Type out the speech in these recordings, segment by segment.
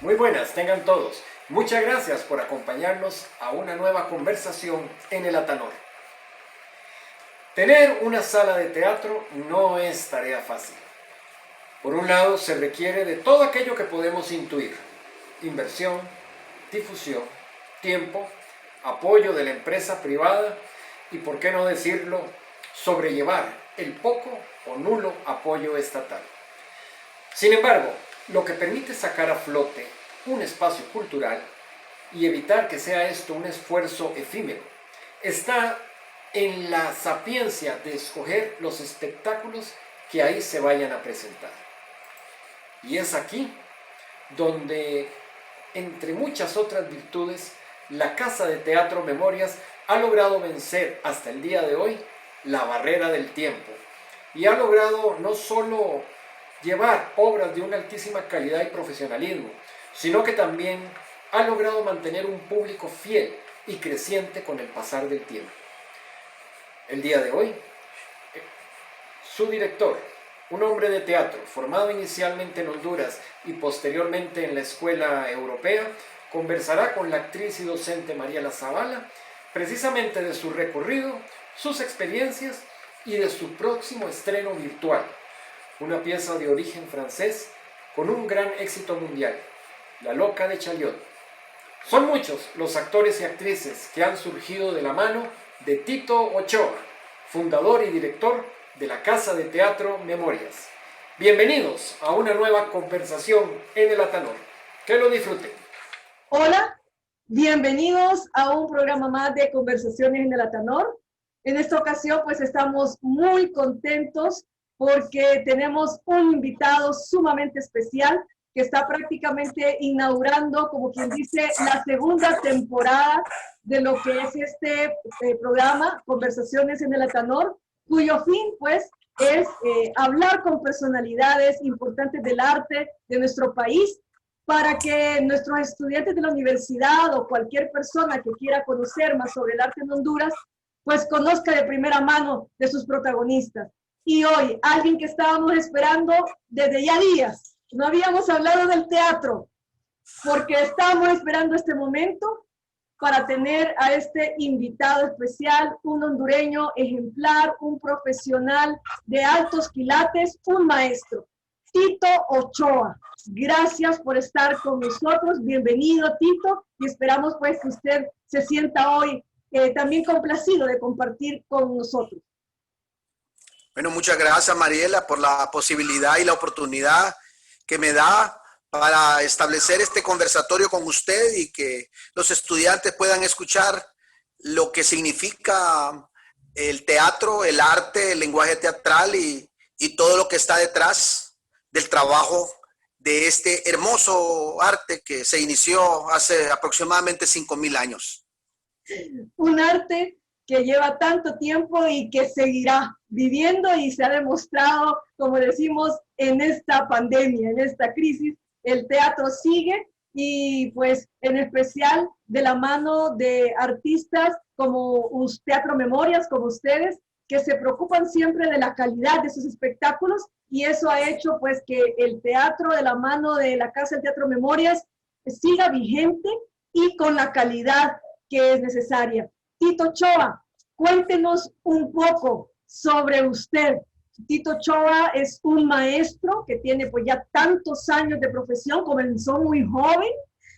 Muy buenas, tengan todos. Muchas gracias por acompañarnos a una nueva conversación en el Atanor. Tener una sala de teatro no es tarea fácil. Por un lado, se requiere de todo aquello que podemos intuir: inversión, difusión, tiempo, apoyo de la empresa privada y, por qué no decirlo, sobrellevar el poco o nulo apoyo estatal. Sin embargo, lo que permite sacar a flote un espacio cultural y evitar que sea esto un esfuerzo efímero está en la sapiencia de escoger los espectáculos que ahí se vayan a presentar. Y es aquí donde, entre muchas otras virtudes, la Casa de Teatro Memorias ha logrado vencer hasta el día de hoy la barrera del tiempo y ha logrado no solo llevar obras de una altísima calidad y profesionalismo, sino que también ha logrado mantener un público fiel y creciente con el pasar del tiempo. El día de hoy, su director, un hombre de teatro formado inicialmente en Honduras y posteriormente en la Escuela Europea, conversará con la actriz y docente Mariela Zavala precisamente de su recorrido, sus experiencias y de su próximo estreno virtual, una pieza de origen francés con un gran éxito mundial, La Loca de Chaliot. Son muchos los actores y actrices que han surgido de la mano de Tito Ochoa, fundador y director de la Casa de Teatro Memorias. Bienvenidos a una nueva conversación en el Atanor. Que lo disfruten. Hola, bienvenidos a un programa más de Conversaciones en el Atanor. En esta ocasión pues estamos muy contentos porque tenemos un invitado sumamente especial que está prácticamente inaugurando, como quien dice, la segunda temporada de lo que es este programa, Conversaciones en el Atanor, cuyo fin pues es hablar con personalidades importantes del arte de nuestro país, para que nuestros estudiantes de la universidad o cualquier persona que quiera conocer más sobre el arte en Honduras, pues conozca de primera mano de sus protagonistas. Y hoy, alguien que estábamos esperando desde ya días, no habíamos hablado del teatro, porque estábamos esperando este momento para tener a este invitado especial, un hondureño ejemplar, un profesional de altos quilates, un maestro, Tito Ochoa. Gracias por estar con nosotros, bienvenido Tito, y esperamos pues que usted se sienta hoy también complacido de compartir con nosotros. Bueno, muchas gracias Mariela por la posibilidad y la oportunidad que me da para establecer este conversatorio con usted y que los estudiantes puedan escuchar lo que significa el teatro, el arte, el lenguaje teatral y todo lo que está detrás del trabajo de este hermoso arte que se inició hace aproximadamente 5,000 años. Un arte que lleva tanto tiempo y que seguirá viviendo y se ha demostrado, como decimos, en esta pandemia, en esta crisis, el teatro sigue y pues en especial de la mano de artistas como Teatro Memorias, como ustedes, que se preocupan siempre de la calidad de sus espectáculos y eso ha hecho pues que el teatro de la mano de la Casa del Teatro Memorias siga vigente y con la calidad que es necesaria. Tito Ochoa, cuéntenos un poco sobre usted. Tito Ochoa es un maestro que tiene pues ya tantos años de profesión, comenzó muy joven,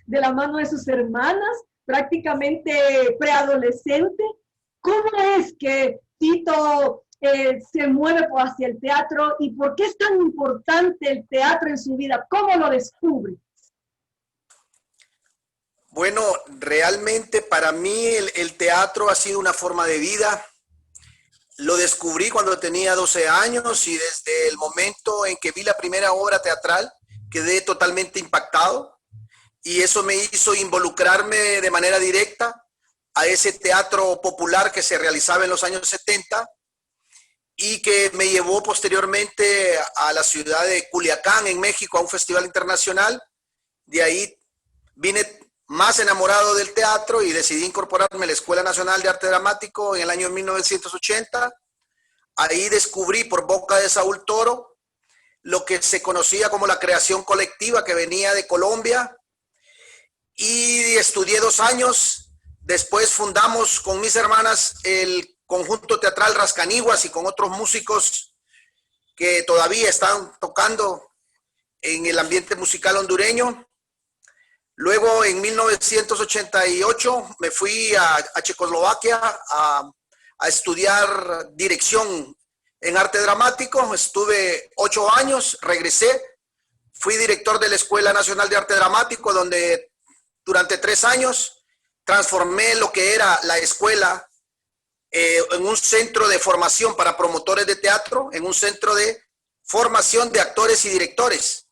de la mano de sus hermanas, prácticamente preadolescente. ¿Cómo es que Tito se mueve hacia el teatro y por qué es tan importante el teatro en su vida? ¿Cómo lo descubre? Bueno, realmente para mí el teatro ha sido una forma de vida. Lo descubrí cuando tenía 12 años y desde el momento en que vi la primera obra teatral quedé totalmente impactado y eso me hizo involucrarme de manera directa a ese teatro popular que se realizaba en los años 70 y que me llevó posteriormente a la ciudad de Culiacán, en México, a un festival internacional. De ahí vine más enamorado del teatro y decidí incorporarme a la Escuela Nacional de Arte Dramático en el año 1980. Ahí descubrí por boca de Saúl Toro lo que se conocía como la creación colectiva que venía de Colombia y estudié 2 años. Después fundamos con mis hermanas el conjunto teatral Rascaniguas y con otros músicos que todavía están tocando en el ambiente musical hondureño. Luego, en 1988, me fui a Checoslovaquia a estudiar dirección en arte dramático. Estuve 8 años, regresé. Fui director de la Escuela Nacional de Arte Dramático, donde durante 3 años transformé lo que era la escuela en un centro de formación para promotores de teatro, en un centro de formación de actores y directores.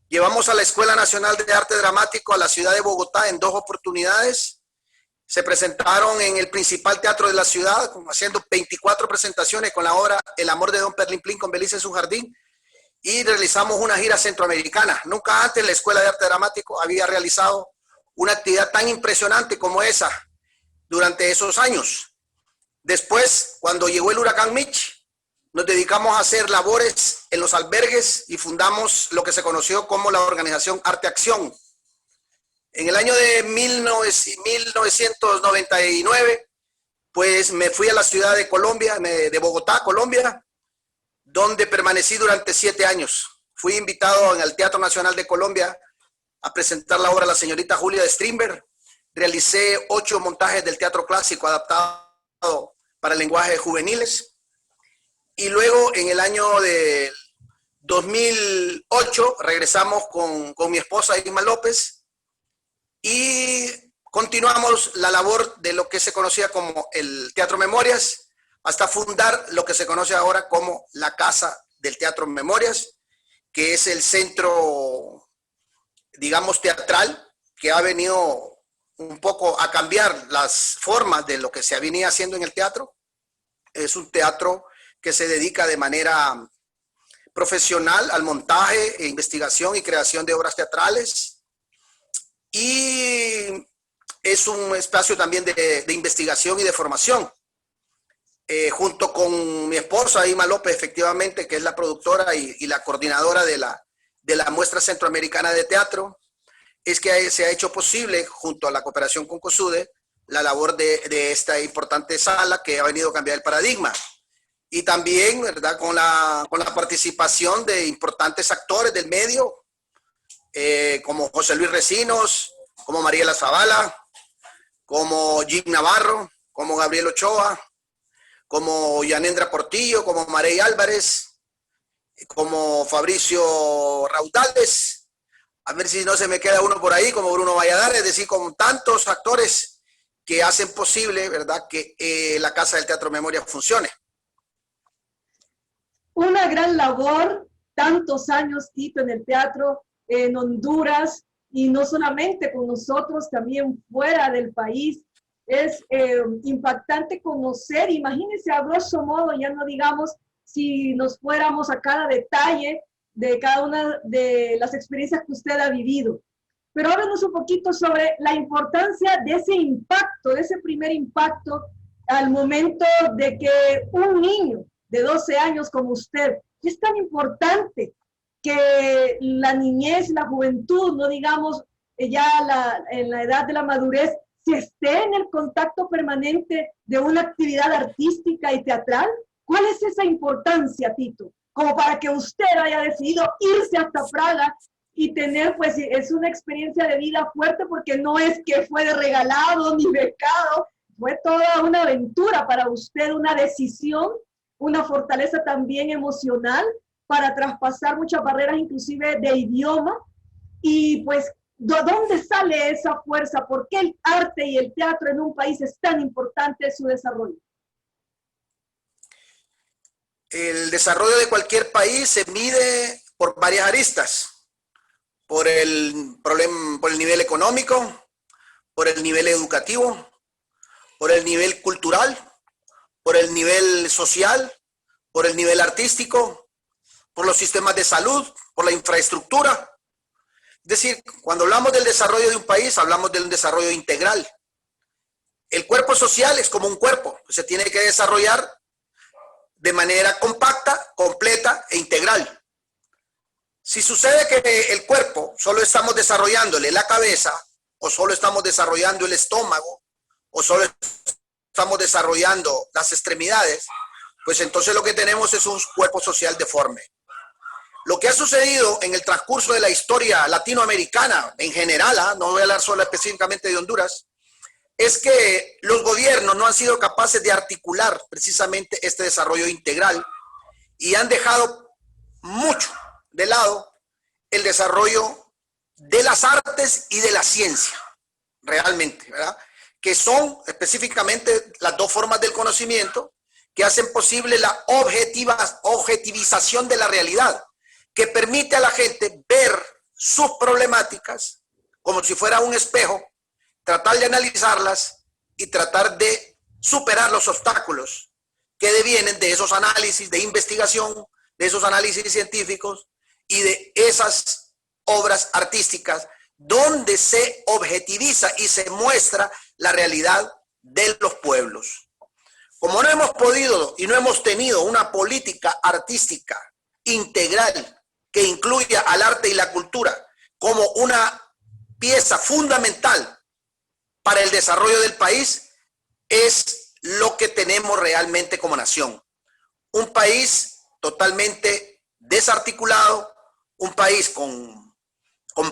Llevamos a la Escuela Nacional de Arte Dramático a la ciudad de Bogotá en 2 oportunidades. Se presentaron en el principal teatro de la ciudad, haciendo 24 presentaciones con la obra El amor de Don Perlimplín con Belice en su jardín, y realizamos una gira centroamericana. Nunca antes la Escuela de Arte Dramático había realizado una actividad tan impresionante como esa durante esos años. Después, cuando llegó el huracán Mitch, nos dedicamos a hacer labores en los albergues y fundamos lo que se conoció como la organización Arte Acción. En el año de 1999, pues me fui a la ciudad de Colombia, de Bogotá, Colombia, donde permanecí durante 7 años. Fui invitado en el Teatro Nacional de Colombia a presentar la obra La señorita Julia de Strindberg. Realicé 8 montajes del teatro clásico adaptado para lenguajes juveniles. Y luego en el año de 2008 regresamos con mi esposa Irma López y continuamos la labor de lo que se conocía como el Teatro Memorias hasta fundar lo que se conoce ahora como la Casa del Teatro Memorias, que es el centro, digamos, teatral que ha venido un poco a cambiar las formas de lo que se venía haciendo en el teatro. Es un teatro que se dedica de manera profesional al montaje, investigación y creación de obras teatrales. Y es un espacio también de investigación y de formación. Junto con mi esposa, Ima López, efectivamente, que es la productora y la coordinadora de la Muestra Centroamericana de Teatro, es que se ha hecho posible, junto a la cooperación con COSUDE, la labor de esta importante sala que ha venido a cambiar el paradigma. Y también, ¿verdad?, con la participación de importantes actores del medio, como José Luis Recinos, como Mariela Zavala, como Jim Navarro, como Gabriel Ochoa, como Yanendra Portillo, como Marey Álvarez, como Fabricio Raudales, a ver si no se me queda uno por ahí, como Bruno Valladares, es decir, con tantos actores que hacen posible, ¿verdad?, que la Casa del Teatro Memoria funcione. Una gran labor, tantos años, Tito, en el teatro en Honduras, y no solamente con nosotros, también fuera del país. Es impactante conocer, imagínense a grosso modo, ya no digamos si nos fuéramos a cada detalle de cada una de las experiencias que usted ha vivido. Pero háblenos un poquito sobre la importancia de ese impacto, de ese primer impacto al momento de que un niño de 12 años como usted, es tan importante que la niñez, la juventud, no digamos ya en la edad de la madurez, si esté en el contacto permanente de una actividad artística y teatral? ¿Cuál es esa importancia, Tito? Como para que usted haya decidido irse hasta Praga y tener, pues, es una experiencia de vida fuerte, porque no es que fue de regalado ni becado, fue toda una aventura para usted, una decisión, una fortaleza también emocional para traspasar muchas barreras, inclusive de idioma. Y pues, ¿de dónde sale esa fuerza? ¿Por qué el arte y el teatro en un país es tan importante su desarrollo? El desarrollo de cualquier país se mide por varias aristas. Por el nivel económico, por el nivel educativo, por el nivel cultural, por el nivel social, por el nivel artístico, por los sistemas de salud, por la infraestructura. Es decir, cuando hablamos del desarrollo de un país, hablamos de un desarrollo integral. El cuerpo social es como un cuerpo, se tiene que desarrollar de manera compacta, completa e integral. Si sucede que el cuerpo solo estamos desarrollándole la cabeza o solo estamos desarrollando el estómago, o solo estamos desarrollando las extremidades, pues entonces lo que tenemos es un cuerpo social deforme. Lo que ha sucedido en el transcurso de la historia latinoamericana en general, no voy a hablar solo específicamente de Honduras, es que los gobiernos no han sido capaces de articular precisamente este desarrollo integral y han dejado mucho de lado el desarrollo de las artes y de la ciencia, realmente, ¿verdad? Que son específicamente las dos formas del conocimiento que hacen posible la objetivización de la realidad, que permite a la gente ver sus problemáticas como si fuera un espejo, tratar de analizarlas y tratar de superar los obstáculos que devienen de esos análisis de investigación, de esos análisis científicos y de esas obras artísticas donde se objetiviza y se muestra la realidad de los pueblos. Como no hemos podido y no hemos tenido una política artística integral que incluya al arte y la cultura como una pieza fundamental para el desarrollo del país, es lo que tenemos realmente como nación. Un país totalmente desarticulado, un país con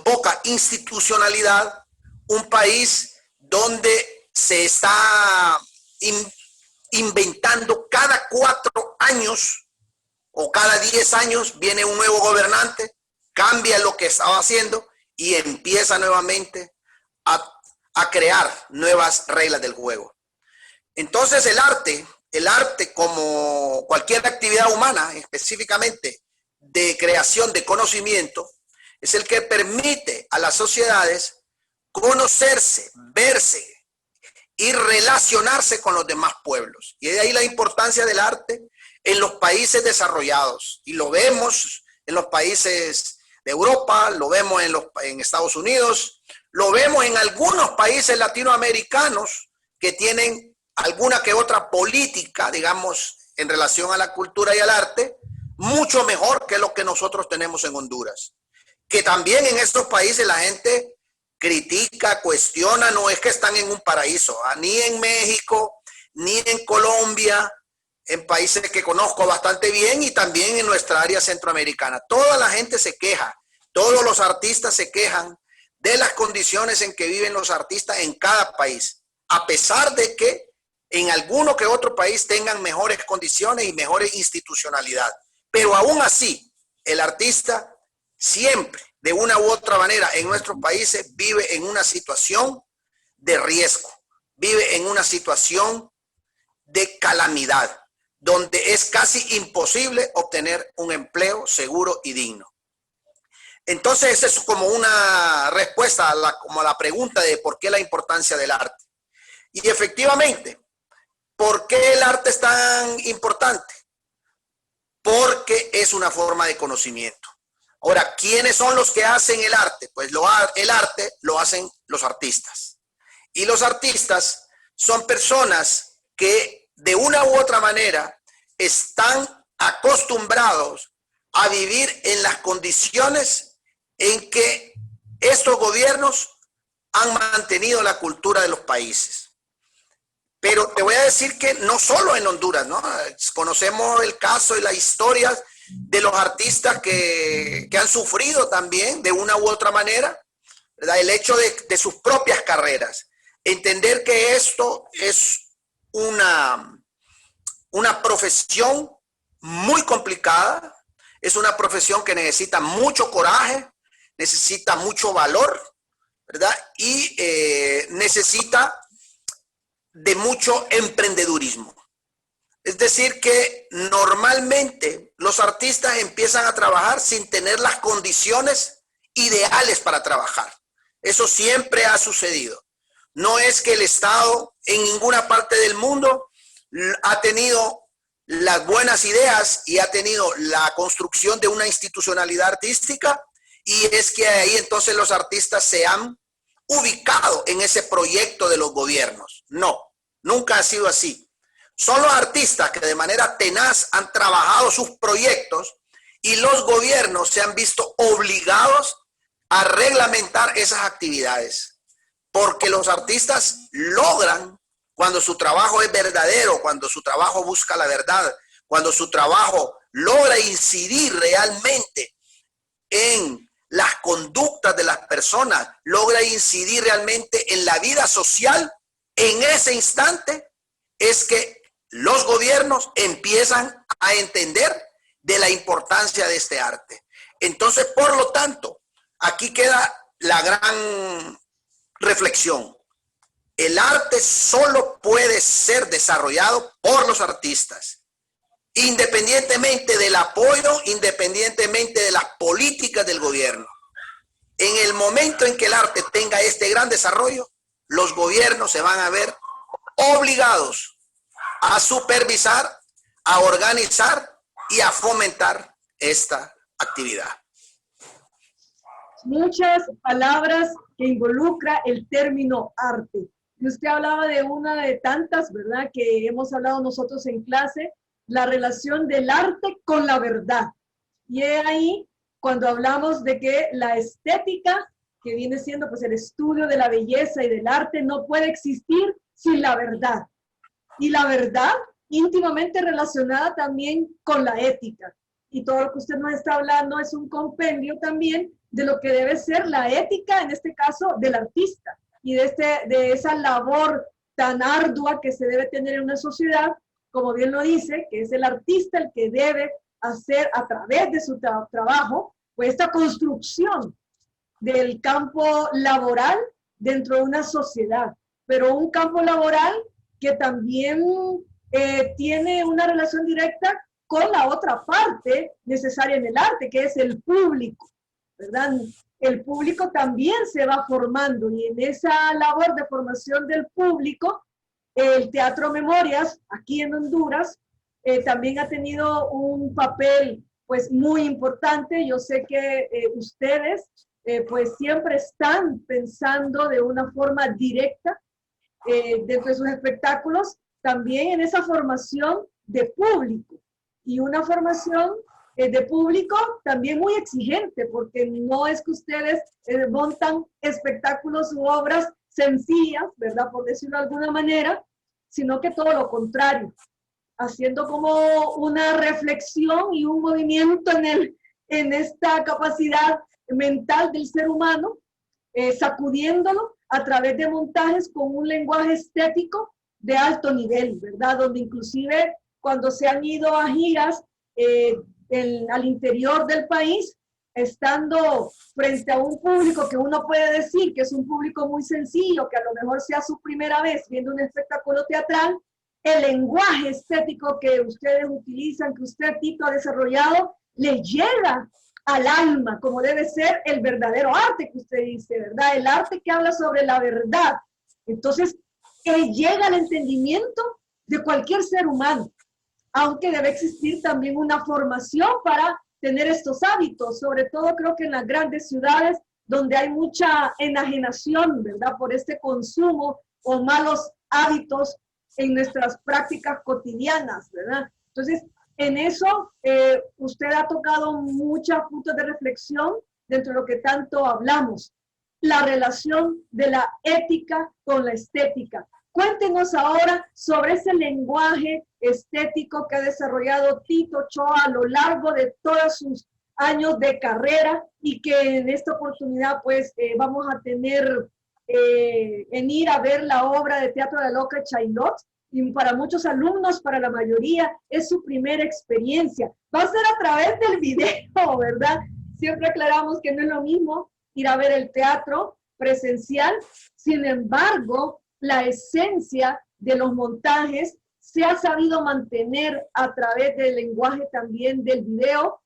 poca institucionalidad, un país donde se está inventando cada 4 años o cada 10 años viene un nuevo gobernante, cambia lo que estaba haciendo y empieza nuevamente a crear nuevas reglas del juego. Entonces el arte como cualquier actividad humana, específicamente de creación de conocimiento, es el que permite a las sociedades conocerse, verse y relacionarse con los demás pueblos. Y de ahí la importancia del arte en los países desarrollados. Y lo vemos en los países de Europa, lo vemos en Estados Unidos, lo vemos en algunos países latinoamericanos que tienen alguna que otra política, digamos, en relación a la cultura y al arte, mucho mejor que lo que nosotros tenemos en Honduras. Que también en estos países la gente critica, cuestiona, no es que están en un paraíso, ni en México, ni en Colombia, en países que conozco bastante bien y también en nuestra área centroamericana. Toda la gente se queja, todos los artistas se quejan de las condiciones en que viven los artistas en cada país, a pesar de que en alguno que otro país tengan mejores condiciones y mejores institucionalidad. Pero aún así, el artista siempre, de una u otra manera, en nuestros países vive en una situación de riesgo, vive en una situación de calamidad, donde es casi imposible obtener un empleo seguro y digno. Entonces, esa es como una respuesta a la pregunta de por qué la importancia del arte. Y efectivamente, ¿por qué el arte es tan importante? Porque es una forma de conocimiento. Ahora, ¿quiénes son los que hacen el arte? Pues el arte lo hacen los artistas. Y los artistas son personas que de una u otra manera están acostumbrados a vivir en las condiciones en que estos gobiernos han mantenido la cultura de los países. Pero te voy a decir que no solo en Honduras, ¿no? Conocemos el caso y las historias de los artistas que han sufrido también de una u otra manera, ¿verdad? El hecho de sus propias carreras. Entender que esto es una profesión muy complicada, es una profesión que necesita mucho coraje, necesita mucho valor, ¿verdad? Y necesita de mucho emprendedurismo. Es decir, que normalmente los artistas empiezan a trabajar sin tener las condiciones ideales para trabajar. Eso siempre ha sucedido. No es que el Estado en ninguna parte del mundo ha tenido las buenas ideas y ha tenido la construcción de una institucionalidad artística y es que ahí entonces los artistas se han ubicado en ese proyecto de los gobiernos. No, nunca ha sido así. Son los artistas que de manera tenaz han trabajado sus proyectos y los gobiernos se han visto obligados a reglamentar esas actividades. porque los artistas logran, cuando su trabajo es verdadero, cuando su trabajo busca la verdad, cuando su trabajo logra incidir realmente en las conductas de las personas, logra incidir realmente en la vida social, en ese instante es que los gobiernos empiezan a entender de la importancia de este arte. Entonces, por lo tanto, aquí queda la gran reflexión. El arte solo puede ser desarrollado por los artistas, independientemente del apoyo, independientemente de las políticas del gobierno. En el momento en que el arte tenga este gran desarrollo, los gobiernos se van a ver obligados a supervisar, a organizar y a fomentar esta actividad. Muchas palabras que involucra el término arte. Y usted hablaba de una de tantas, ¿verdad?, que hemos hablado nosotros en clase, la relación del arte con la verdad. Y es ahí cuando hablamos de que la estética, que viene siendo pues el estudio de la belleza y del arte, no puede existir sin la verdad. Y la verdad íntimamente relacionada también con la ética. Y todo lo que usted nos está hablando es un compendio también de lo que debe ser la ética, en este caso, del artista. Y de esa labor tan ardua que se debe tener en una sociedad, como bien lo dice, que es el artista el que debe hacer a través de su trabajo, pues esta construcción del campo laboral dentro de una sociedad, pero un campo laboral que también tiene una relación directa con la otra parte necesaria en el arte, que es el público, ¿verdad? El público también se va formando y en esa labor de formación del público, el Teatro Memorias, aquí en Honduras, también ha tenido un papel pues muy importante. Yo sé que ustedes pues siempre están pensando de una forma directa dentro de sus espectáculos, también en esa formación de público y una formación de público también muy exigente, porque no es que ustedes montan espectáculos u obras sencillas, ¿verdad?, por decirlo de alguna manera, sino que todo lo contrario, haciendo como una reflexión y un movimiento en esta capacidad mental del ser humano, sacudiéndolo a través de montajes con un lenguaje estético de alto nivel, ¿verdad? Donde inclusive cuando se han ido a giras al interior del país, estando frente a un público que uno puede decir que es un público muy sencillo, que a lo mejor sea su primera vez viendo un espectáculo teatral, el lenguaje estético que ustedes utilizan, que usted, Tito, ha desarrollado, les llega al alma, como debe ser el verdadero arte que usted dice, ¿verdad? El arte que habla sobre la verdad. Entonces, llega al entendimiento de cualquier ser humano, aunque debe existir también una formación para tener estos hábitos, sobre todo creo que en las grandes ciudades donde hay mucha enajenación, ¿verdad?, por este consumo o malos hábitos en nuestras prácticas cotidianas, ¿verdad? Entonces, en eso usted ha tocado muchos puntos de reflexión dentro de lo que tanto hablamos, la relación de la ética con la estética. Cuéntenos ahora sobre ese lenguaje estético que ha desarrollado Tito Ochoa a lo largo de todos sus años de carrera y que en esta oportunidad pues vamos a tener en ir a ver la obra de teatro de la Loca Chaillot. Y para muchos alumnos, para la mayoría, es su primera experiencia. Va a ser a través del video, ¿verdad? Siempre aclaramos que no es lo mismo ir a ver el teatro presencial. Sin embargo, la esencia de los montajes se ha sabido mantener a través del lenguaje también del video.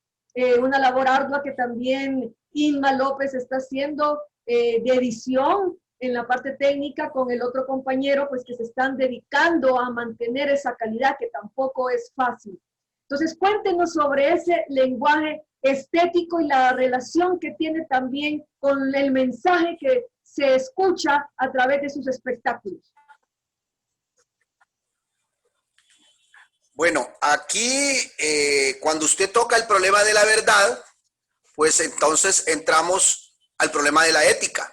Una labor ardua que también Inma López está haciendo de edición en la parte técnica con el otro compañero, pues que se están dedicando a mantener esa calidad que tampoco es fácil. Entonces, cuéntenos sobre ese lenguaje estético y la relación que tiene también con el mensaje que se escucha a través de sus espectáculos. Bueno, aquí cuando usted toca el problema de la verdad, pues entonces entramos al problema de la ética.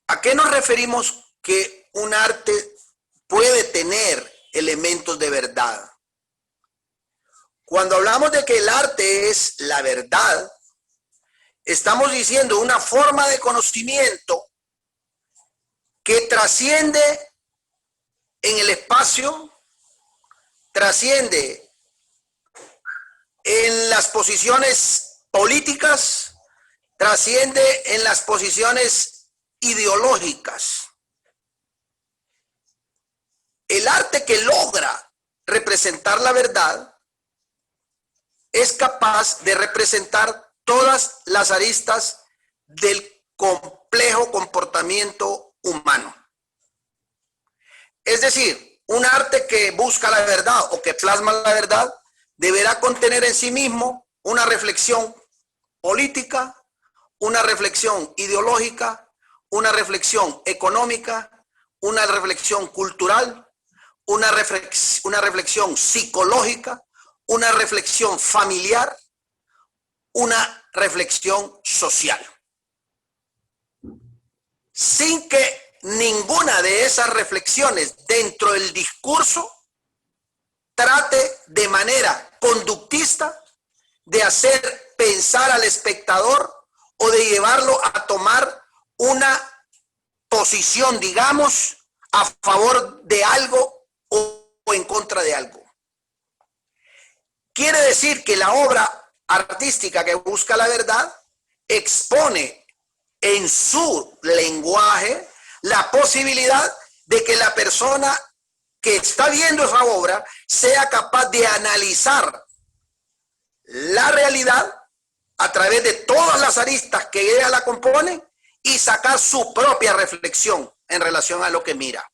¿A qué nos referimos que un arte puede tener elementos de verdad? Cuando hablamos de que el arte es la verdad, estamos diciendo una forma de conocimiento que trasciende en el espacio, trasciende en las posiciones políticas, trasciende en las posiciones ideológicas. El arte que logra representar la verdad es capaz de representar todas las aristas del complejo comportamiento humano. Es decir, un arte que busca la verdad o que plasma la verdad deberá contener en sí mismo una reflexión política, una reflexión ideológica, una reflexión económica, una reflexión cultural, una reflexión psicológica, una reflexión familiar, una reflexión social. Sin que ninguna de esas reflexiones dentro del discurso trate de manera conductista de hacer pensar al espectador o de llevarlo a tomar una posición, digamos, a favor de algo o en contra de algo. Quiere decir que la obra artística que busca la verdad expone en su lenguaje la posibilidad de que la persona que está viendo esa obra sea capaz de analizar la realidad a través de todas las aristas que ella la compone y sacar su propia reflexión en relación a lo que mira.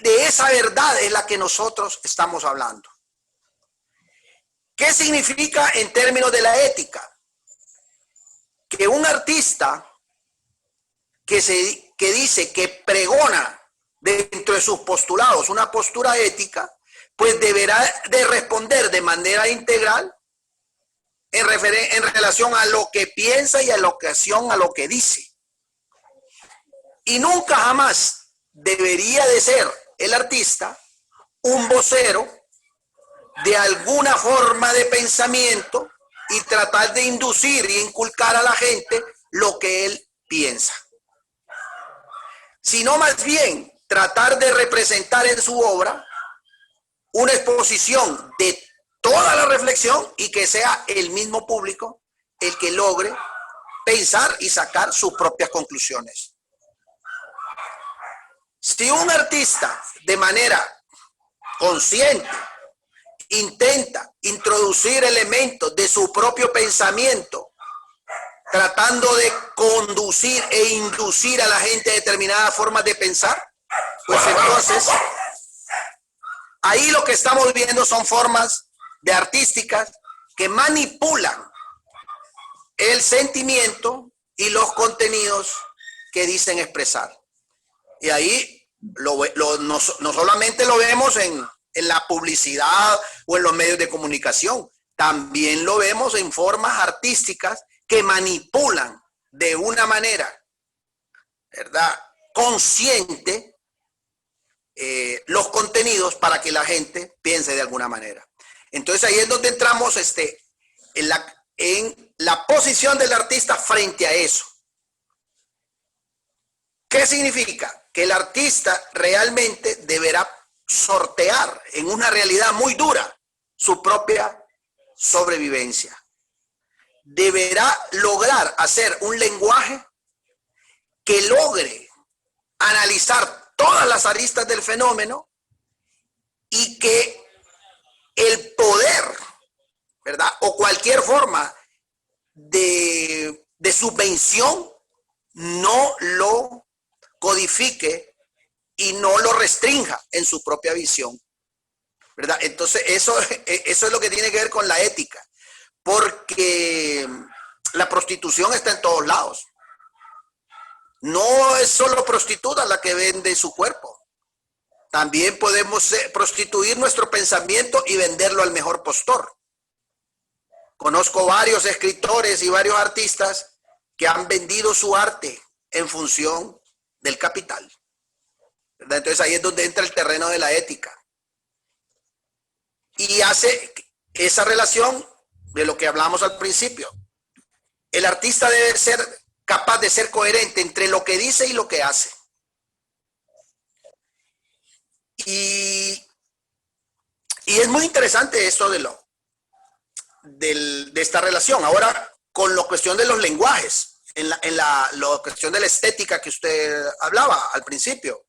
De esa verdad es la que nosotros estamos hablando. ¿Qué significa en términos de la ética? Que un artista que dice que pregona dentro de sus postulados una postura ética, pues deberá de responder de manera integral en relación a lo que piensa y a la ocasión a lo que dice. Y nunca jamás debería de ser el artista un vocero de alguna forma de pensamiento y tratar de inducir y inculcar a la gente lo que él piensa, sino más bien tratar de representar en su obra una exposición de toda la reflexión y que sea el mismo público el que logre pensar y sacar sus propias conclusiones. Si un artista de manera consciente intenta introducir elementos de su propio pensamiento, tratando de conducir e inducir a la gente a determinadas formas de pensar, pues entonces ahí lo que estamos viendo son formas de artísticas que manipulan el sentimiento y los contenidos que dicen expresar. Y ahí no solamente lo vemos en la publicidad o en los medios de comunicación, también lo vemos en formas artísticas que manipulan de una manera, ¿verdad?, consciente los contenidos para que la gente piense de alguna manera. Entonces ahí es donde entramos en la posición del artista frente a eso. ¿Qué significa? Que el artista realmente deberá sortear en una realidad muy dura su propia sobrevivencia. Deberá lograr hacer un lenguaje que logre analizar todas las aristas del fenómeno y que el poder, ¿verdad?, o cualquier forma de subvención no lo codifique y no lo restrinja en su propia visión, ¿verdad? Entonces eso es lo que tiene que ver con la ética, porque la prostitución está en todos lados. No es solo prostituta la que vende su cuerpo. También podemos prostituir nuestro pensamiento y venderlo al mejor postor. Conozco varios escritores y varios artistas que han vendido su arte en función del capital, ¿verdad? Entonces ahí es donde entra el terreno de la ética. Y hace esa relación de lo que hablamos al principio. El artista debe ser capaz de ser coherente entre lo que dice y lo que hace. Y es muy interesante esto de esta relación. Ahora, con la cuestión de los lenguajes, en la cuestión de la estética que usted hablaba al principio.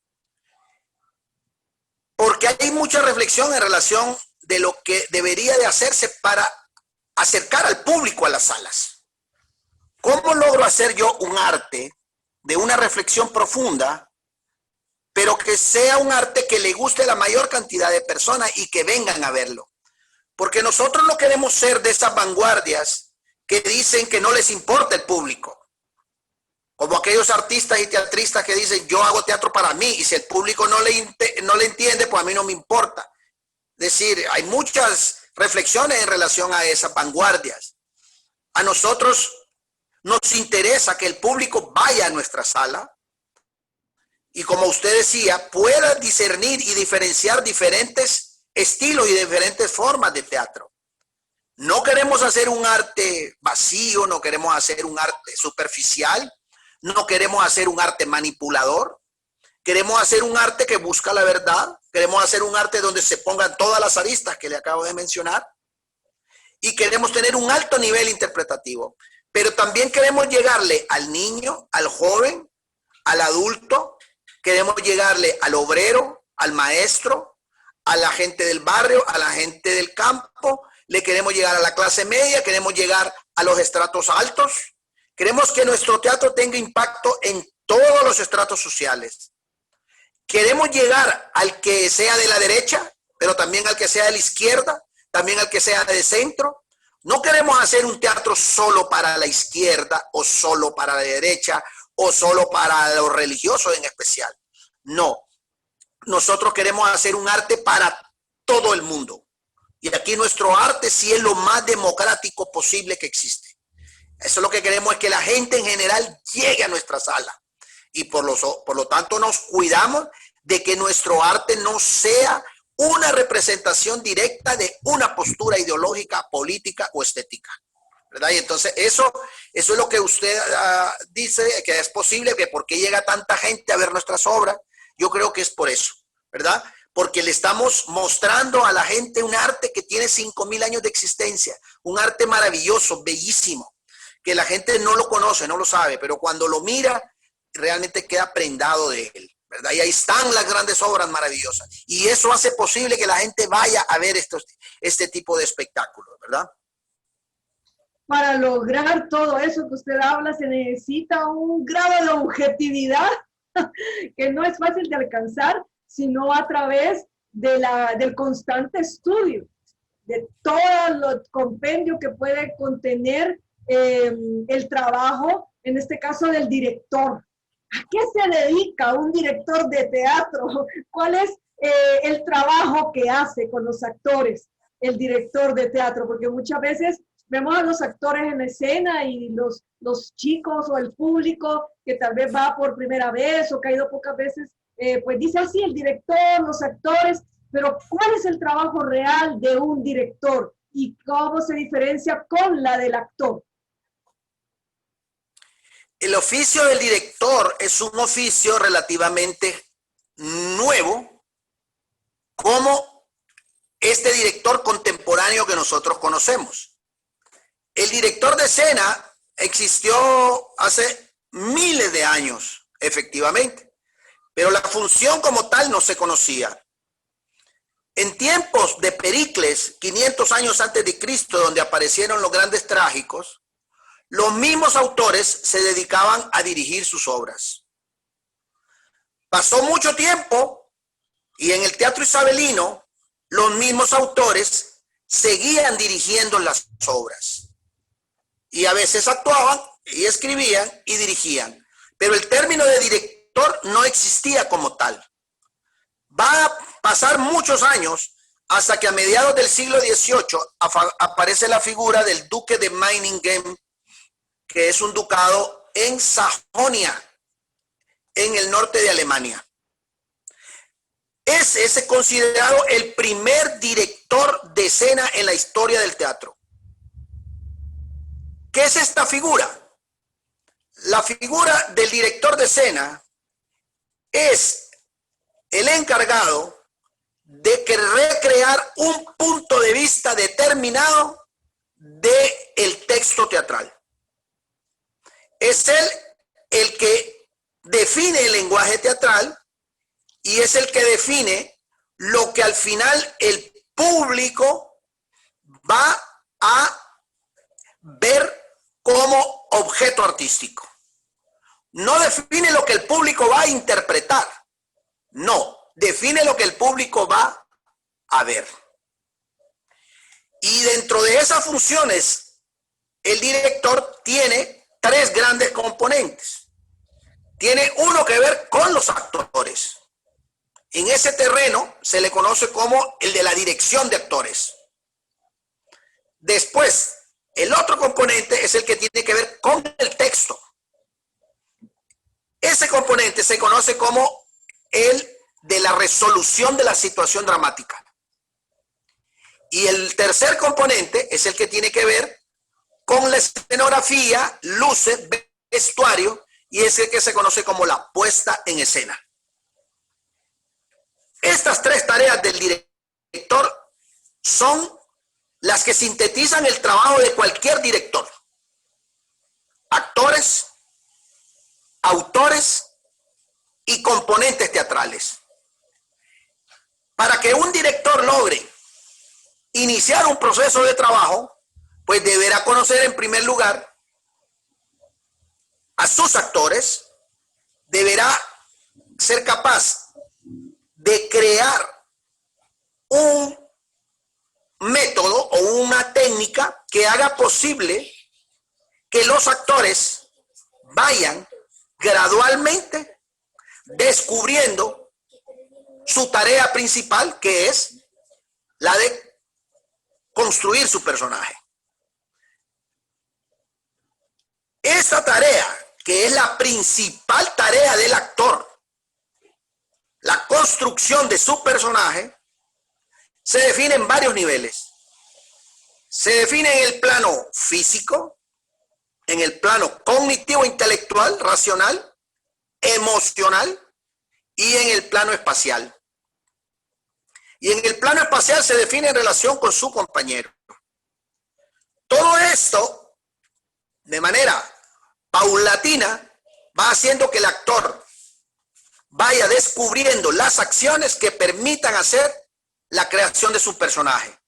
Porque hay mucha reflexión en relación de lo que debería de hacerse para acercar al público a las salas. ¿Cómo logro hacer yo un arte de una reflexión profunda, pero que sea un arte que le guste a la mayor cantidad de personas y que vengan a verlo? Porque nosotros no queremos ser de esas vanguardias que dicen que no les importa el público. Como aquellos artistas y teatristas que dicen, yo hago teatro para mí, y si el público no le entiende, pues a mí no me importa. Es decir, hay muchas reflexiones en relación a esas vanguardias. A nosotros nos interesa que el público vaya a nuestra sala y, como usted decía, pueda discernir y diferenciar diferentes estilos y diferentes formas de teatro. No queremos hacer un arte vacío, no queremos hacer un arte superficial, no queremos hacer un arte manipulador. Queremos hacer un arte que busca la verdad. Queremos hacer un arte donde se pongan todas las aristas que le acabo de mencionar. Y queremos tener un alto nivel interpretativo. Pero también queremos llegarle al niño, al joven, al adulto. Queremos llegarle al obrero, al maestro, a la gente del barrio, a la gente del campo. Le queremos llegar a la clase media. Queremos llegar a los estratos altos. Queremos que nuestro teatro tenga impacto en todos los estratos sociales. Queremos llegar al que sea de la derecha, pero también al que sea de la izquierda, también al que sea de centro. No queremos hacer un teatro solo para la izquierda o solo para la derecha o solo para los religiosos en especial. No, nosotros queremos hacer un arte para todo el mundo. Y aquí nuestro arte sí es lo más democrático posible que existe. Eso es lo que queremos, es que la gente en general llegue a nuestra sala. Y por lo tanto nos cuidamos de que nuestro arte no sea una representación directa de una postura ideológica, política o estética, ¿verdad? Y entonces eso es lo que usted dice, que es posible, que por qué llega tanta gente a ver nuestras obras. Yo creo que es por eso, ¿verdad? Porque le estamos mostrando a la gente un arte que tiene 5,000 años de existencia, un arte maravilloso, bellísimo, que la gente no lo conoce, no lo sabe, pero cuando lo mira, realmente queda prendado de él, ¿verdad? Y ahí están las grandes obras maravillosas. Y eso hace posible que la gente vaya a ver este tipo de espectáculos, ¿verdad? Para lograr todo eso que usted habla, se necesita un grado de objetividad que no es fácil de alcanzar, sino a través del constante estudio, de todo el compendio que puede contener el trabajo, en este caso del director. ¿A qué se dedica un director de teatro? ¿Cuál es el trabajo que hace con los actores, el director de teatro? Porque muchas veces vemos a los actores en la escena y los chicos o el público que tal vez va por primera vez o que ha ido pocas veces, pues dice así, el director, los actores, pero ¿cuál es el trabajo real de un director y cómo se diferencia con la del actor? El oficio del director es un oficio relativamente nuevo, como este director contemporáneo que nosotros conocemos. El director de escena existió hace miles de años, efectivamente, pero la función como tal no se conocía. En tiempos de Pericles, 500 años antes de Cristo, donde aparecieron los grandes trágicos, los mismos autores se dedicaban a dirigir sus obras. Pasó mucho tiempo y en el teatro isabelino los mismos autores seguían dirigiendo las obras. Y a veces actuaban y escribían y dirigían. Pero el término de director no existía como tal. Va a pasar muchos años hasta que a mediados del siglo XVIII aparece la figura del duque de Meiningen, que es un ducado en Sajonia, en el norte de Alemania. Es considerado el primer director de escena en la historia del teatro. ¿Qué es esta figura? La figura del director de escena es el encargado de recrear un punto de vista determinado del texto teatral. Es él el que define el lenguaje teatral y es el que define lo que al final el público va a ver como objeto artístico. No define lo que el público va a interpretar, no, define lo que el público va a ver. Y dentro de esas funciones, el director tiene tres grandes componentes. Tiene uno que ver con los actores. En ese terreno se le conoce como el de la dirección de actores. Después, el otro componente es el que tiene que ver con el texto. Ese componente se conoce como el de la resolución de la situación dramática. Y el tercer componente es el que tiene que ver con la escenografía, luces, vestuario, y es el que se conoce como la puesta en escena. Estas tres tareas del director son las que sintetizan el trabajo de cualquier director. Actores, autores y componentes teatrales. Para que un director logre iniciar un proceso de trabajo, pues deberá conocer en primer lugar a sus actores, deberá ser capaz de crear un método o una técnica que haga posible que los actores vayan gradualmente descubriendo su tarea principal, que es la de construir su personaje. Esta tarea, que es la principal tarea del actor, la construcción de su personaje, se define en varios niveles. Se define en el plano físico, en el plano cognitivo, intelectual, racional, emocional y en el plano espacial. Y en el plano espacial se define en relación con su compañero. Todo esto, de manera paulatina, va haciendo que el actor vaya descubriendo las acciones que permitan hacer la creación de su personaje.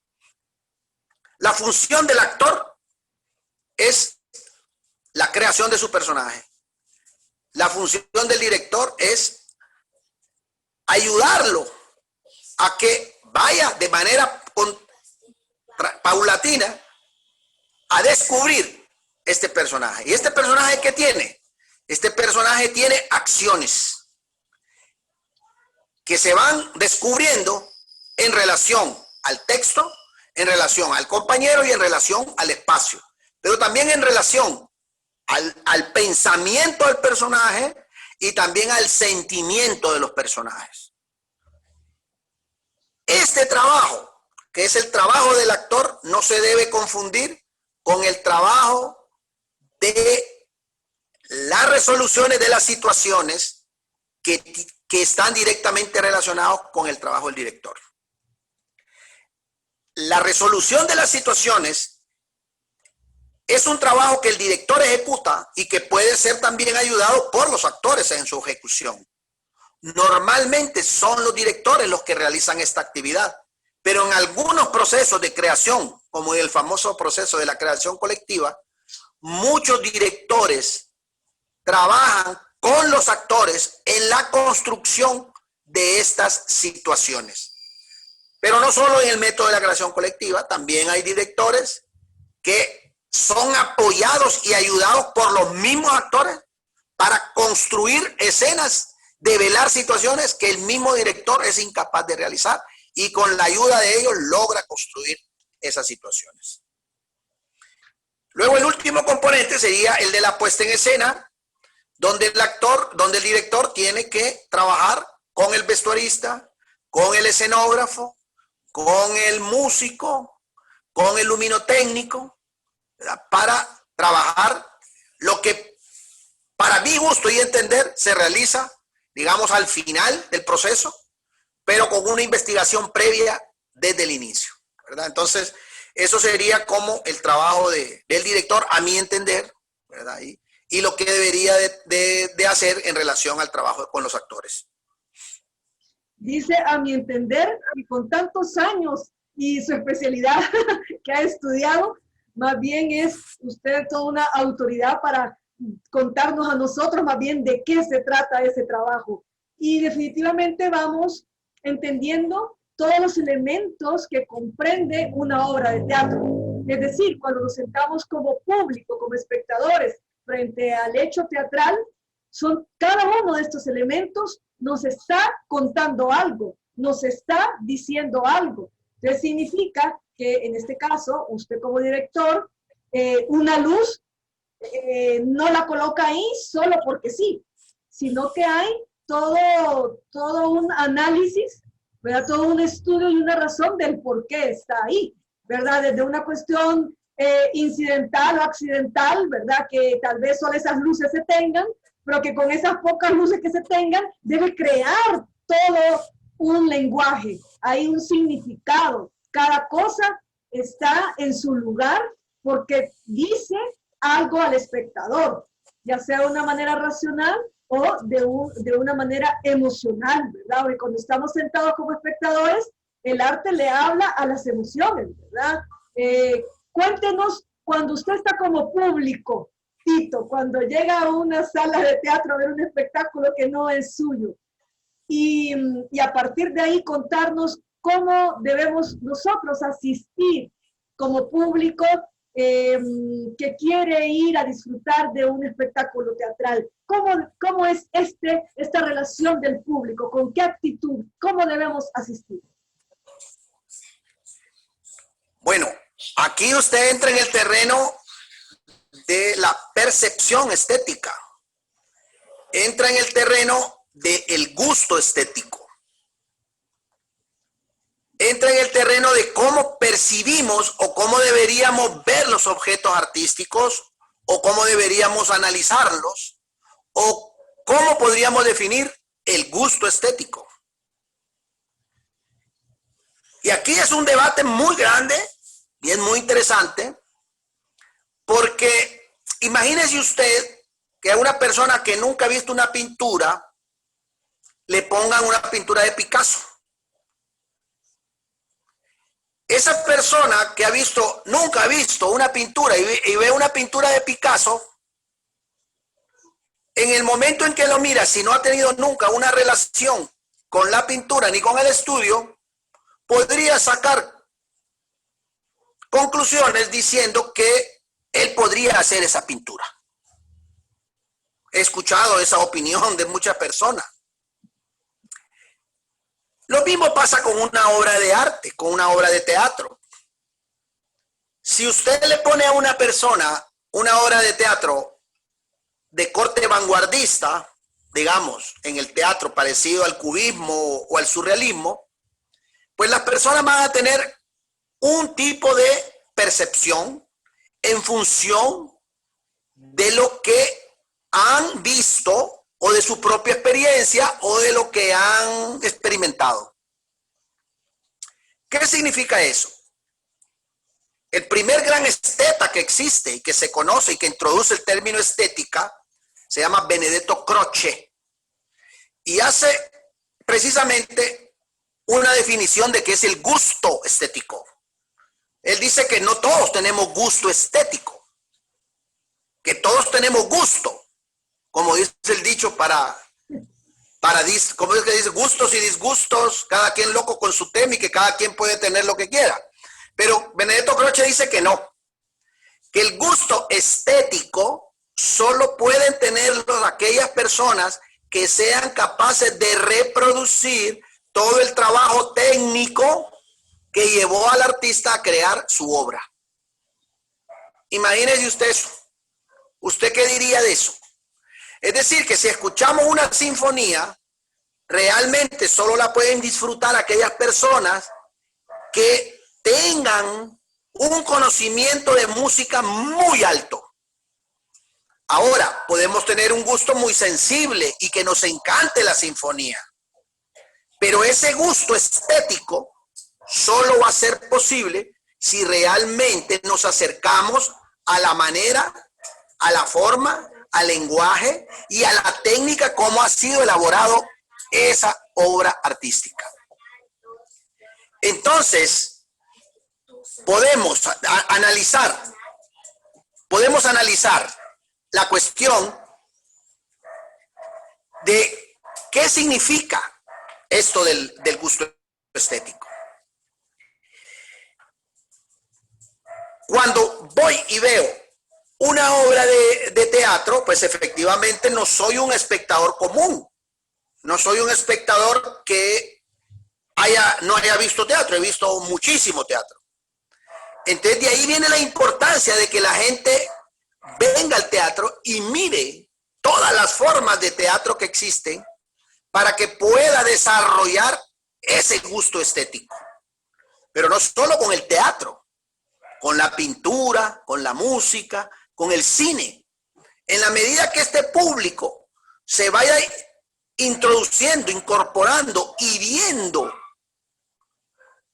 La función del actor es la creación de su personaje. La función del director es ayudarlo a que vaya de manera paulatina a descubrir este personaje. ¿Y este personaje qué tiene? Este personaje tiene acciones que se van descubriendo en relación al texto, en relación al compañero y en relación al espacio, pero también en relación al pensamiento del personaje y también al sentimiento de los personajes. Este trabajo, que es el trabajo del actor, no se debe confundir con el trabajo de las resoluciones de las situaciones que están directamente relacionados con el trabajo del director. La resolución de las situaciones es un trabajo que el director ejecuta y que puede ser también ayudado por los actores en su ejecución. Normalmente son los directores los que realizan esta actividad, pero en algunos procesos de creación, como el famoso proceso de la creación colectiva, muchos directores trabajan con los actores en la construcción de estas situaciones. Pero no solo en el método de la creación colectiva, también hay directores que son apoyados y ayudados por los mismos actores para construir escenas, develar situaciones que el mismo director es incapaz de realizar y con la ayuda de ellos logra construir esas situaciones. Luego el último componente sería el de la puesta en escena, donde el director tiene que trabajar con el vestuarista, con el escenógrafo, con el músico, con el luminotécnico, ¿verdad? Para trabajar lo que para mi gusto y entender se realiza, digamos, al final del proceso, pero con una investigación previa desde el inicio, ¿verdad? Entonces, eso sería como el trabajo del director, a mi entender, ¿verdad? Y lo que debería de hacer en relación al trabajo con los actores. Dice, a mi entender, y con tantos años y su especialidad que ha estudiado, más bien es usted toda una autoridad para contarnos a nosotros más bien de qué se trata ese trabajo. Y definitivamente vamos entendiendo todos los elementos que comprende una obra de teatro. Es decir, cuando nos sentamos como público, como espectadores, frente al hecho teatral, son cada uno de estos elementos nos está contando algo, nos está diciendo algo. Entonces significa que en este caso, usted como director, una luz no la coloca ahí solo porque sí, sino que hay todo un análisis, ¿verdad? Todo un estudio y una razón del por qué está ahí, ¿verdad? Desde una cuestión incidental o accidental, ¿verdad? Que tal vez solo esas luces se tengan, pero que con esas pocas luces que se tengan, debe crear todo un lenguaje, hay un significado. Cada cosa está en su lugar porque dice algo al espectador, ya sea de una manera racional o de una manera emocional, ¿verdad? Porque cuando estamos sentados como espectadores, el arte le habla a las emociones, ¿verdad? Cuéntenos, cuando usted está como público, Tito, cuando llega a una sala de teatro a ver un espectáculo que no es suyo, y a partir de ahí contarnos cómo debemos nosotros asistir como público que quiere ir a disfrutar de un espectáculo teatral. ¿Cómo es esta relación del público? ¿Con qué actitud? ¿Cómo debemos asistir? Bueno, aquí usted entra en el terreno de la percepción estética. Entra en el terreno del gusto estético. Entra en el terreno de cómo percibimos o cómo deberíamos ver los objetos artísticos o cómo deberíamos analizarlos o cómo podríamos definir el gusto estético. Y aquí es un debate muy grande y es muy interesante porque imagínese usted que a una persona que nunca ha visto una pintura le pongan una pintura de Picasso. Esa persona que nunca ha visto una pintura y ve una pintura de Picasso, en el momento en que lo mira, si no ha tenido nunca una relación con la pintura ni con el estudio, podría sacar conclusiones diciendo que él podría hacer esa pintura. He escuchado esa opinión de muchas personas. Lo mismo pasa con una obra de arte, con una obra de teatro. Si usted le pone a una persona una obra de teatro de corte vanguardista, digamos, en el teatro parecido al cubismo o al surrealismo, pues las personas van a tener un tipo de percepción en función de lo que han visto o de su propia experiencia o de lo que han experimentado. ¿Qué significa eso? El primer gran esteta que existe y que se conoce y que introduce el término estética se llama Benedetto Croce y hace precisamente una definición de qué es el gusto estético. Él dice que no todos tenemos gusto estético, que todos tenemos gusto. Como dice el dicho, como es que dice, gustos y disgustos, cada quien loco con su tema y que cada quien puede tener lo que quiera. Pero Benedetto Croce dice que no, que el gusto estético solo pueden tenerlo aquellas personas que sean capaces de reproducir todo el trabajo técnico que llevó al artista a crear su obra. Imagínese usted eso. ¿Usted qué diría de eso? Es decir, que si escuchamos una sinfonía, realmente solo la pueden disfrutar aquellas personas que tengan un conocimiento de música muy alto. Ahora, podemos tener un gusto muy sensible y que nos encante la sinfonía, pero ese gusto estético solo va a ser posible si realmente nos acercamos a la manera, a la forma, al lenguaje y a la técnica como ha sido elaborado esa obra artística. Entonces, podemos analizar la cuestión de qué significa esto del gusto estético. Cuando voy y veo una obra de teatro, pues efectivamente no soy un espectador común. No soy un espectador que no haya visto teatro. He visto muchísimo teatro. Entonces de ahí viene la importancia de que la gente venga al teatro y mire todas las formas de teatro que existen para que pueda desarrollar ese gusto estético. Pero no solo con el teatro, con la pintura, con la música, con el cine. En la medida que este público se vaya introduciendo, incorporando y viendo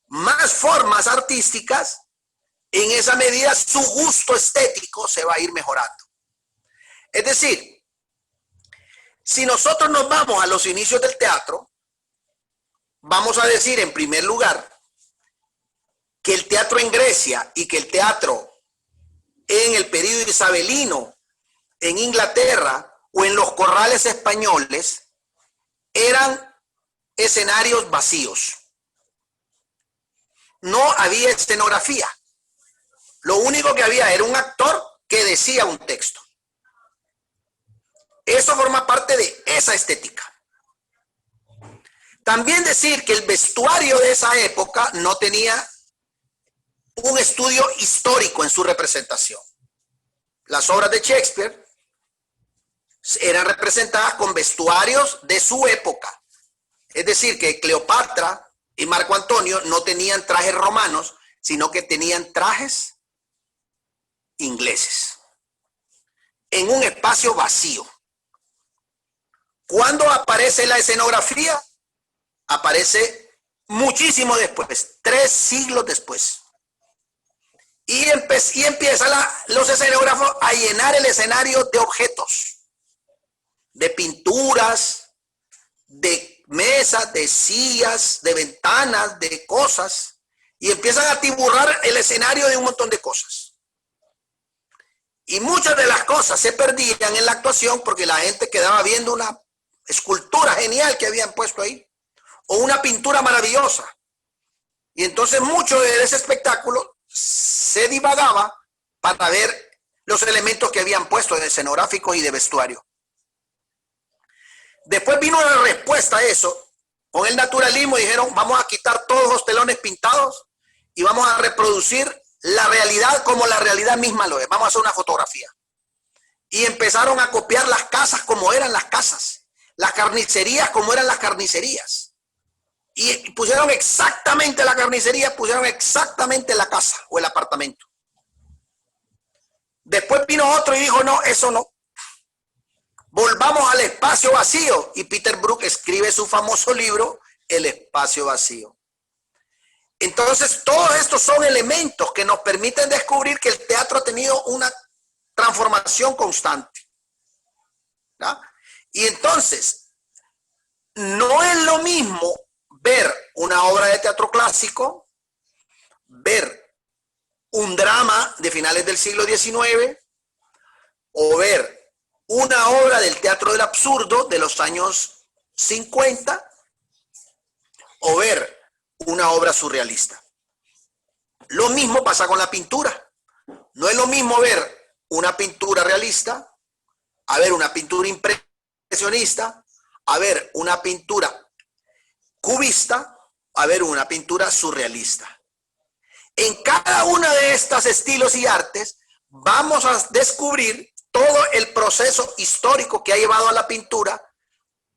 más formas artísticas, en esa medida su gusto estético se va a ir mejorando. Es decir, si nosotros nos vamos a los inicios del teatro, vamos a decir en primer lugar que el teatro en Grecia y que el teatro en el período isabelino en Inglaterra o en los corrales españoles eran escenarios vacíos. No había escenografía. Lo único que había era un actor que decía un texto. Eso forma parte de esa estética. También decir que el vestuario de esa época no tenía un estudio histórico en su representación. Las obras de Shakespeare eran representadas con vestuarios de su época. Es decir, que Cleopatra y Marco Antonio no tenían trajes romanos, sino que tenían trajes ingleses en un espacio vacío. ¿Cuándo aparece la escenografía? Aparece muchísimo después, 3 siglos después. Y empiezan los escenógrafos a llenar el escenario de objetos, de pinturas, de mesas, de sillas, de ventanas, de cosas, y empiezan a atiborrar el escenario de un montón de cosas. Y muchas de las cosas se perdían en la actuación porque la gente quedaba viendo una escultura genial que habían puesto ahí, o una pintura maravillosa. Y entonces mucho de ese espectáculo se divagaba para ver los elementos que habían puesto de escenográficos y de vestuario. Después vino la respuesta a eso. Con el naturalismo dijeron, vamos a quitar todos los telones pintados y vamos a reproducir la realidad como la realidad misma lo es. Vamos a hacer una fotografía. Y empezaron a copiar las casas como eran las casas, las carnicerías como eran las carnicerías. Y pusieron exactamente la carnicería, pusieron exactamente la casa o el apartamento. Después vino otro y dijo, no, eso no. Volvamos al espacio vacío. Y Peter Brook escribe su famoso libro, El espacio vacío. Entonces, todos estos son elementos que nos permiten descubrir que el teatro ha tenido una transformación constante. ¿Ya? Y entonces, no es lo mismo ver una obra de teatro clásico, ver un drama de finales del siglo XIX, o ver una obra del teatro del absurdo de los años 50, o ver una obra surrealista. Lo mismo pasa con la pintura. No es lo mismo ver una pintura realista, a ver una pintura impresionista, a ver una pintura cubista, a ver una pintura surrealista. En cada una de estos estilos y artes vamos a descubrir todo el proceso histórico que ha llevado a la pintura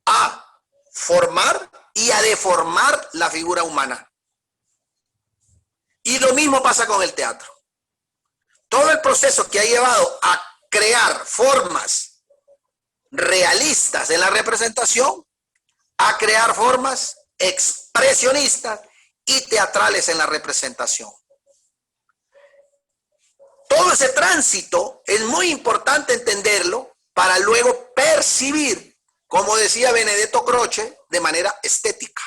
a formar y a deformar la figura humana. Y lo mismo pasa con el teatro. Todo el proceso que ha llevado a crear formas realistas en la representación, a crear formas expresionistas y teatrales en la representación. Todo ese tránsito es muy importante entenderlo para luego percibir, como decía Benedetto Croce, de manera estética.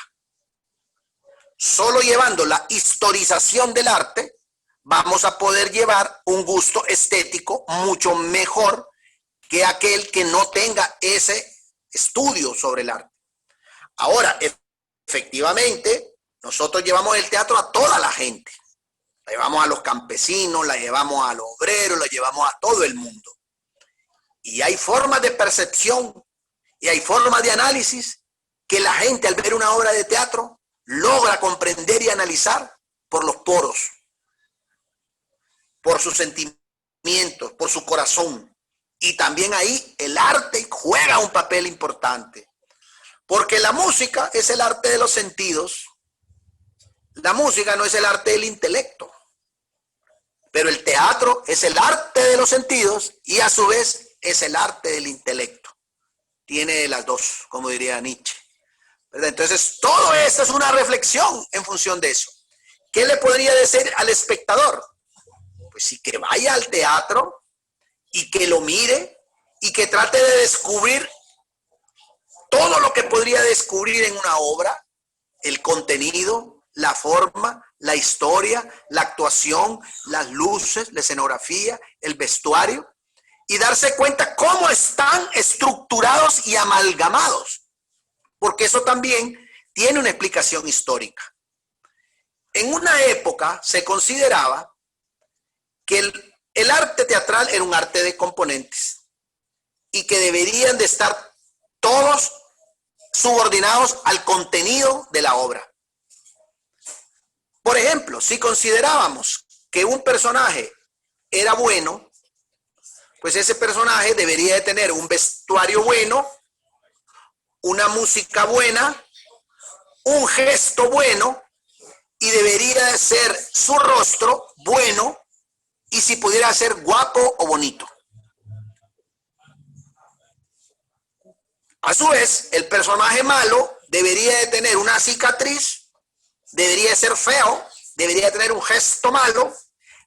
Solo llevando la historización del arte vamos a poder llevar un gusto estético mucho mejor que aquel que no tenga ese estudio sobre el arte. Ahora, efectivamente, nosotros llevamos el teatro a toda la gente. La llevamos a los campesinos, la llevamos a los obreros, la llevamos a todo el mundo. Y hay formas de percepción y hay formas de análisis que la gente al ver una obra de teatro logra comprender y analizar por los poros, por sus sentimientos, por su corazón. Y también ahí el arte juega un papel importante. Porque la música es el arte de los sentidos. La música no es el arte del intelecto. Pero el teatro es el arte de los sentidos y a su vez es el arte del intelecto. Tiene las dos, como diría Nietzsche. ¿Verdad? Entonces, todo esto es una reflexión en función de eso. ¿Qué le podría decir al espectador? Pues sí, que vaya al teatro y que lo mire y que trate de descubrir todo lo que podría descubrir en una obra, el contenido, la forma, la historia, la actuación, las luces, la escenografía, el vestuario, y darse cuenta cómo están estructurados y amalgamados, porque eso también tiene una explicación histórica. En una época se consideraba que el arte teatral era un arte de componentes y que deberían de estar todos subordinados al contenido de la obra. Por ejemplo, si considerábamos que un personaje era bueno, pues ese personaje debería de tener un vestuario bueno, una música buena, un gesto bueno y debería de ser su rostro bueno y si pudiera ser guapo o bonito. A su vez, el personaje malo debería de tener una cicatriz, debería de ser feo, debería de tener un gesto malo,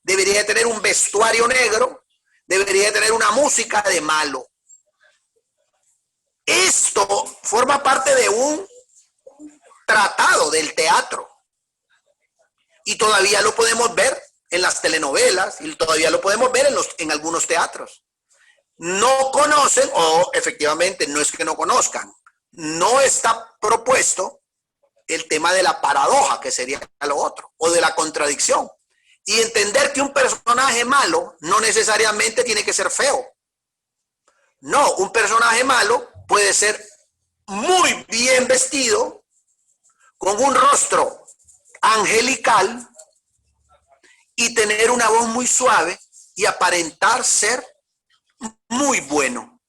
debería de tener un vestuario negro, debería de tener una música de malo. Esto forma parte de un tratado del teatro y todavía lo podemos ver en las telenovelas y todavía lo podemos ver en algunos teatros. No conocen, o efectivamente no es que no conozcan, no está propuesto el tema de la paradoja, que sería lo otro, o de la contradicción. Y entender que un personaje malo no necesariamente tiene que ser feo. No, un personaje malo puede ser muy bien vestido, con un rostro angelical y tener una voz muy suave y aparentar ser muy bueno.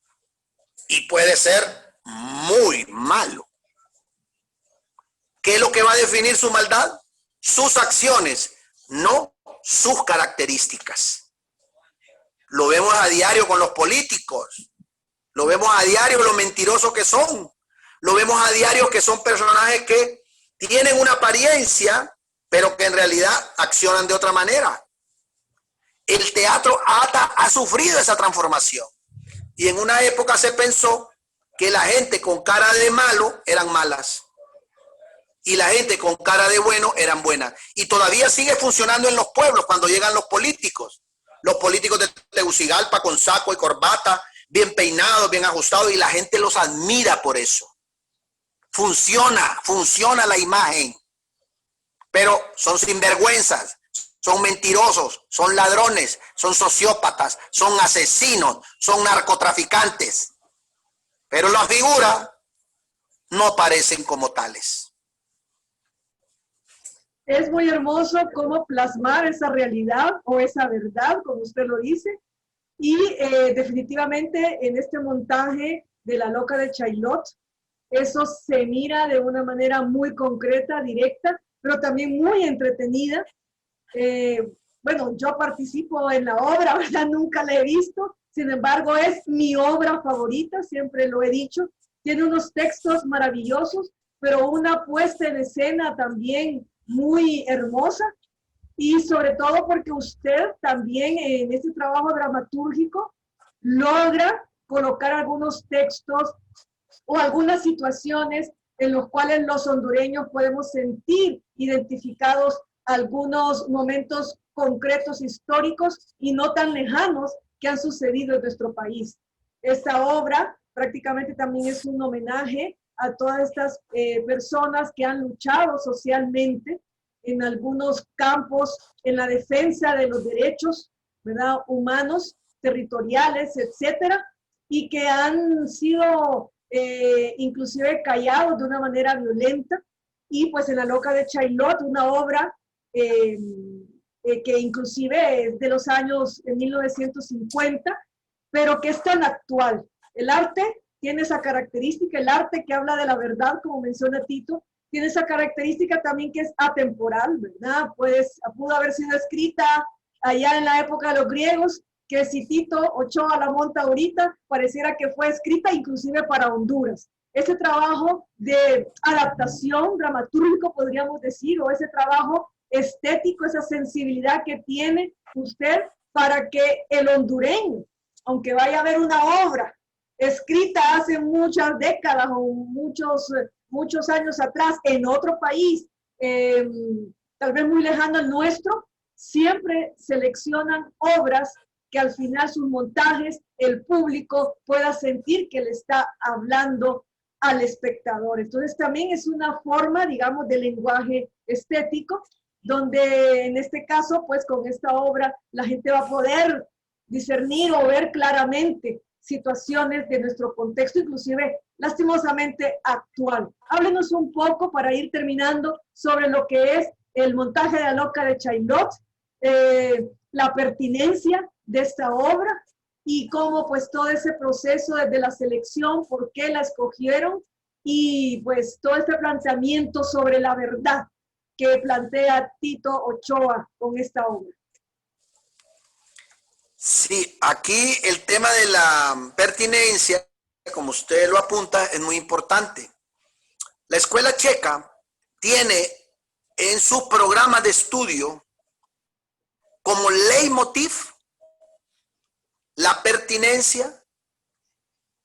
Y puede ser muy malo. ¿Qué es lo que va a definir su maldad? Sus acciones, no sus características. Lo vemos a diario con los políticos. Lo vemos a diario lo mentirosos que son. Lo vemos a diario que son personajes que tienen una apariencia, pero que en realidad accionan de otra manera. El teatro ha sufrido esa transformación. Y en una época se pensó que la gente con cara de malo eran malas. Y la gente con cara de bueno eran buenas. Y todavía sigue funcionando en los pueblos cuando llegan los políticos. Los políticos de Tegucigalpa con saco y corbata, bien peinados, bien ajustados, y la gente los admira por eso. Funciona la imagen. Pero son sinvergüenzas, son mentirosos, son ladrones, son sociópatas, son asesinos, son narcotraficantes. Pero las figuras no aparecen como tales. Es muy hermoso cómo plasmar esa realidad o esa verdad, como usted lo dice, Y definitivamente en este montaje de La Loca de Chaillot, eso se mira de una manera muy concreta, directa, pero también muy entretenida. Bueno, yo participo en la obra, ¿verdad? Nunca la he visto, sin embargo es mi obra favorita, siempre lo he dicho. Tiene unos textos maravillosos, pero una puesta en escena también muy hermosa, y sobre todo porque usted también en este trabajo dramatúrgico logra colocar algunos textos o algunas situaciones en los cuales los hondureños podemos sentir identificados algunos momentos concretos históricos y no tan lejanos que han sucedido en nuestro país. Esta obra prácticamente también es un homenaje a todas estas personas que han luchado socialmente en algunos campos en la defensa de los derechos, ¿verdad?, humanos, territoriales, etcétera, y que han sido inclusive callados de una manera violenta. Y pues en La Loca de Chaillot, una obra que inclusive es de los años 1950, pero que es tan actual. El arte tiene esa característica, el arte que habla de la verdad, como menciona Tito, tiene esa característica también que es atemporal, ¿verdad? Pues pudo haber sido escrita allá en la época de los griegos, que si Tito Ochoa la monta ahorita, pareciera que fue escrita inclusive para Honduras. Ese trabajo de adaptación dramatúrgico, podríamos decir, o ese trabajo estético, esa sensibilidad que tiene usted para que el hondureño, aunque vaya a ver una obra escrita hace muchas décadas o muchos años atrás en otro país, tal vez muy lejano al nuestro, siempre seleccionan obras que al final sus montajes, el público pueda sentir que le está hablando al espectador. Entonces también es una forma, digamos, de lenguaje estético, donde en este caso, pues con esta obra, la gente va a poder discernir o ver claramente situaciones de nuestro contexto, inclusive lastimosamente actual. Háblenos un poco para ir terminando sobre lo que es el montaje de La Loca de Chaillot, la pertinencia de esta obra y cómo pues todo ese proceso desde la selección, por qué la escogieron y pues todo este planteamiento sobre la verdad que plantea Tito Ochoa con esta obra. Sí, aquí el tema de la pertinencia, como usted lo apunta, es muy importante. La escuela checa tiene en su programa de estudio como leitmotiv la pertinencia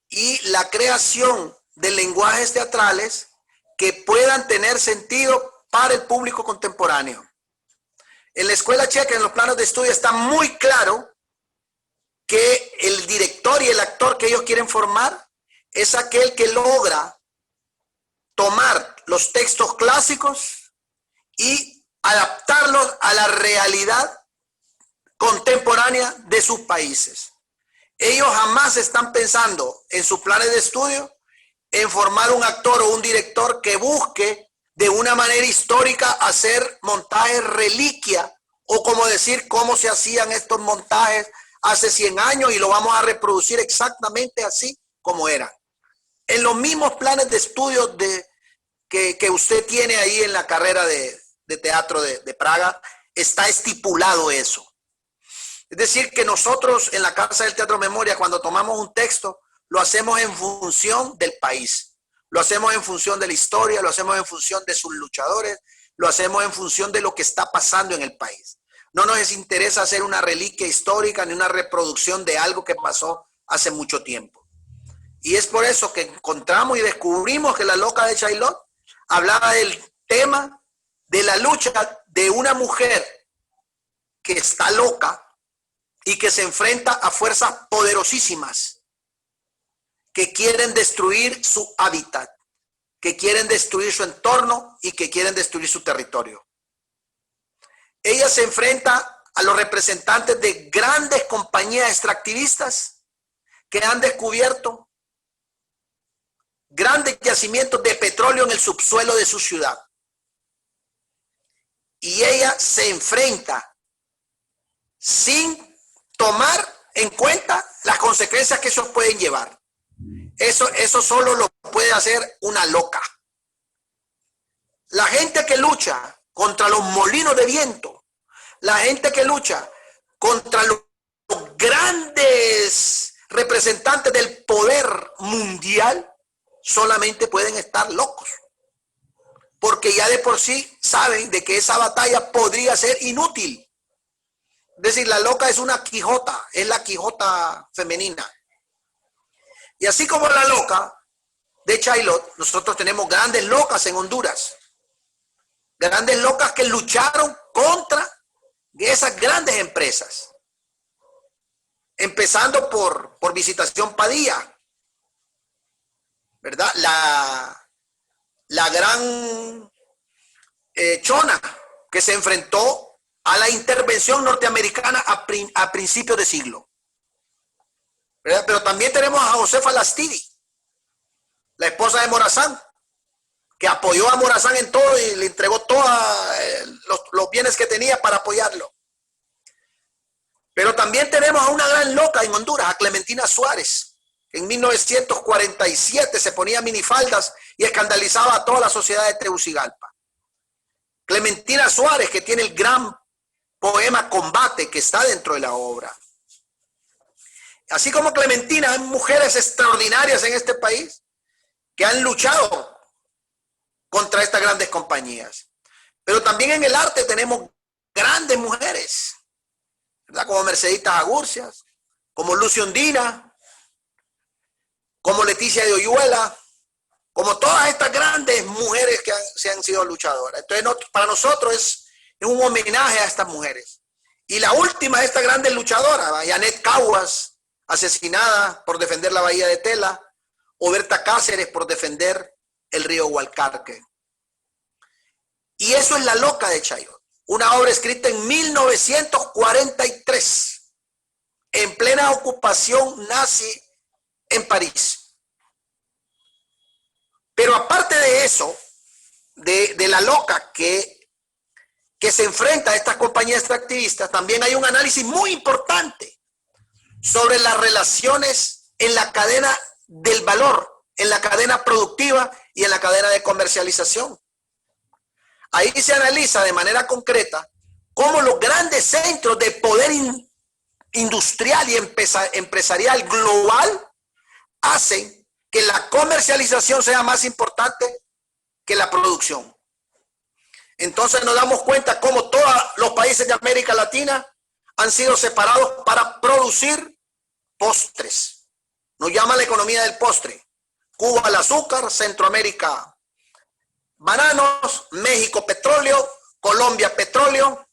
y la creación de lenguajes teatrales que puedan tener sentido para el público contemporáneo. En la escuela checa, en los planos de estudio, está muy claro que el director y el actor que ellos quieren formar es aquel que logra tomar los textos clásicos y adaptarlos a la realidad contemporánea de sus países. Ellos jamás están pensando en sus planes de estudio en formar un actor o un director que busque de una manera histórica hacer montajes reliquia o como decir cómo se hacían estos montajes hace 100 años y lo vamos a reproducir exactamente así como eran. En los mismos planes de estudio que usted tiene ahí en la carrera de teatro de Praga, está estipulado eso. Es decir, que nosotros en la Casa del Teatro Memoria, cuando tomamos un texto, lo hacemos en función del país, lo hacemos en función de la historia, lo hacemos en función de sus luchadores, lo hacemos en función de lo que está pasando en el país. No nos interesa hacer una reliquia histórica ni una reproducción de algo que pasó hace mucho tiempo. Y es por eso que encontramos y descubrimos que La Loca de Chaillot hablaba del tema de la lucha de una mujer que está loca y que se enfrenta a fuerzas poderosísimas que quieren destruir su hábitat, que quieren destruir su entorno y que quieren destruir su territorio. Ella se enfrenta a los representantes de grandes compañías extractivistas que han descubierto grandes yacimientos de petróleo en el subsuelo de su ciudad. Y ella se enfrenta sin tomar en cuenta las consecuencias que eso pueden llevar. Eso solo lo puede hacer una loca. La gente que lucha contra los molinos de viento, la gente que lucha contra los grandes representantes del poder mundial, solamente pueden estar locos. Porque ya de por sí saben de que esa batalla podría ser inútil. Es decir, la loca es una Quijota, es la Quijota femenina. Y así como la loca de Chaillot, nosotros tenemos grandes locas en Honduras. Grandes locas que lucharon contra esas grandes empresas. Empezando por Visitación Padilla, ¿verdad? La gran Chona, que se enfrentó a la intervención norteamericana a principios de siglo. ¿Verdad? Pero también tenemos a Josefa Lastidi, la esposa de Morazán, que apoyó a Morazán en todo y le entregó todos los bienes que tenía para apoyarlo. Pero también tenemos a una gran loca en Honduras, a Clementina Suárez, que en 1947 se ponía minifaldas y escandalizaba a toda la sociedad de Tegucigalpa. Clementina Suárez, que tiene el gran poema Combate, que está dentro de la obra. Así como Clementina, hay mujeres extraordinarias en este país que han luchado contra estas grandes compañías. Pero también en el arte tenemos grandes mujeres, ¿verdad? Como Mercedita Agurcias, como Lucio Ondina, como Leticia de Oyuela, como todas estas grandes mujeres que se han sido luchadoras. Entonces, para nosotros es un homenaje a estas mujeres. Y la última de estas grandes luchadoras, Janet Caguas, asesinada por defender la bahía de Tela, o Berta Cáceres por defender el río Hualcarque. Y eso es La loca de Chaillot, una obra escrita en 1943, en plena ocupación nazi en París. Pero aparte de eso, de La loca que se enfrenta a estas compañías extractivistas, también hay un análisis muy importante sobre las relaciones en la cadena del valor, en la cadena productiva y en la cadena de comercialización. Ahí se analiza de manera concreta cómo los grandes centros de poder industrial y empresarial global hacen que la comercialización sea más importante que la producción. Entonces nos damos cuenta cómo todos los países de América Latina han sido separados para producir postres. Nos llama la economía del postre. Cuba el azúcar, Centroamérica bananos, México petróleo, Colombia petróleo.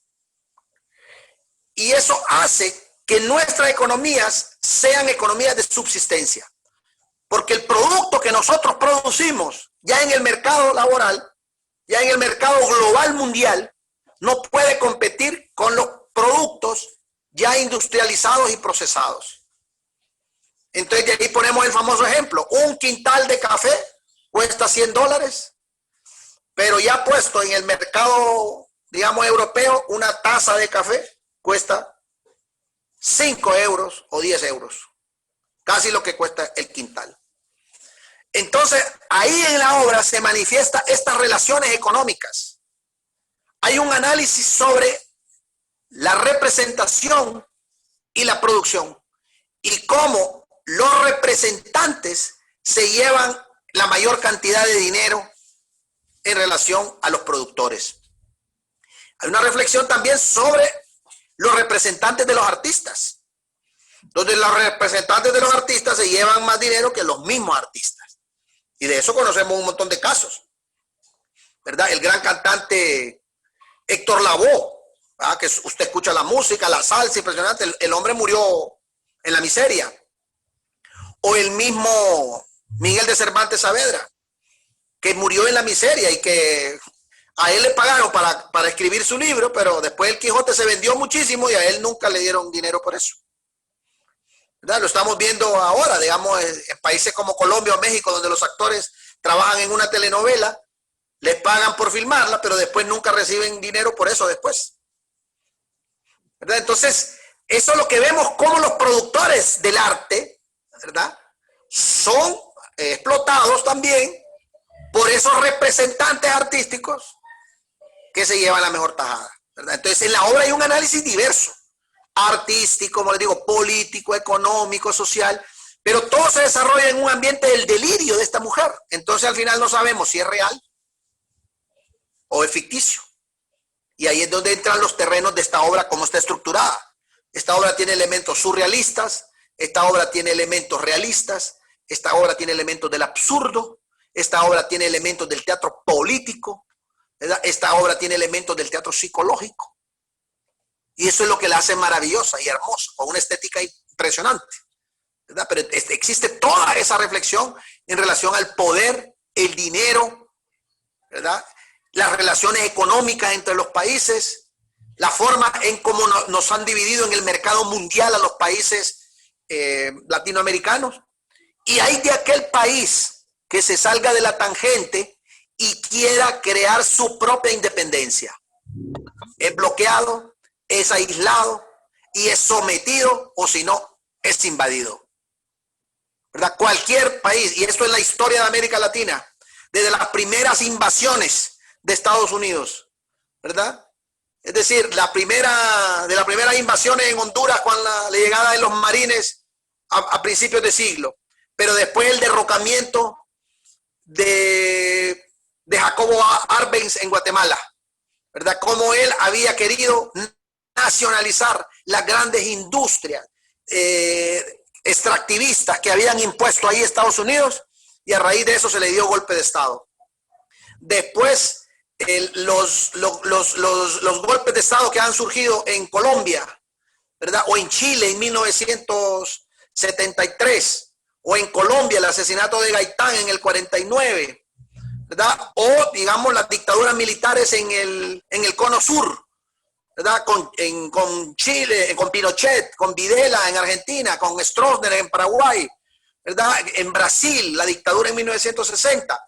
Y eso hace que nuestras economías sean economías de subsistencia. Porque el producto que nosotros producimos ya en el mercado laboral, ya en el mercado global mundial, no puede competir con los productos ya industrializados y procesados. Entonces de ahí ponemos el famoso ejemplo. Un quintal de café cuesta $100, pero ya puesto en el mercado, digamos, europeo, una taza de café cuesta 5 euros o 10 euros. Casi lo que cuesta el quintal. Entonces, ahí en la obra se manifiestan estas relaciones económicas. Hay un análisis sobre la representación y la producción y cómo los representantes se llevan la mayor cantidad de dinero en relación a los productores. Hay una reflexión también sobre los representantes de los artistas, donde los representantes de los artistas se llevan más dinero que los mismos artistas. Y de eso conocemos un montón de casos, ¿verdad? El gran cantante Héctor Lavoe, ¿verdad? Que usted escucha la música, la salsa, impresionante. El hombre murió en la miseria. O el mismo Miguel de Cervantes Saavedra, que murió en la miseria y que a él le pagaron para escribir su libro, pero después el Quijote se vendió muchísimo y a él nunca le dieron dinero por eso. ¿Verdad? Lo estamos viendo ahora, digamos, en países como Colombia o México, donde los actores trabajan en una telenovela, les pagan por filmarla, pero después nunca reciben dinero por eso después. ¿Verdad? Entonces, Eso es lo que vemos como los productores del arte, ¿verdad? Son explotados también por esos representantes artísticos que se llevan la mejor tajada, ¿verdad? Entonces, en la obra hay un análisis diverso, artístico, como les digo, político, económico, social, pero todo se desarrolla en un ambiente del delirio de esta mujer. Entonces, al final no sabemos si es real o es ficticio. Y ahí es donde entran los terrenos de esta obra, cómo está estructurada. Esta obra tiene elementos surrealistas, esta obra tiene elementos realistas, esta obra tiene elementos del absurdo, esta obra tiene elementos del teatro político, ¿verdad? Esta obra tiene elementos del teatro psicológico. Y eso es lo que la hace maravillosa y hermosa, con una estética impresionante, ¿verdad? Pero existe toda esa reflexión en relación al poder, el dinero, ¿verdad? Las relaciones económicas entre los países, la forma en cómo nos han dividido en el mercado mundial a los países latinoamericanos. Y hay de aquel país que se salga de la tangente y quiera crear su propia independencia. Es bloqueado, es aislado y es sometido, o si no, es invadido, ¿verdad? Cualquier país, y esto es la historia de América Latina, desde las primeras invasiones de Estados Unidos, ¿verdad? Es decir, de las primeras invasiones en Honduras con la llegada de los marines a principios de siglo, pero después el derrocamiento de Jacobo Arbenz en Guatemala, ¿verdad? Como él había querido nacionalizar las grandes industrias extractivistas que habían impuesto ahí Estados Unidos, y a raíz de eso se le dio golpe de Estado. Después, los golpes de Estado que han surgido en Colombia, ¿verdad? O en Chile en 1973, o en Colombia el asesinato de Gaitán en el 49, ¿verdad? O digamos las dictaduras militares en el cono sur, ¿verdad? Con Chile, con Pinochet, con Videla en Argentina, con Stroessner en Paraguay, ¿verdad? En Brasil, la dictadura en 1960.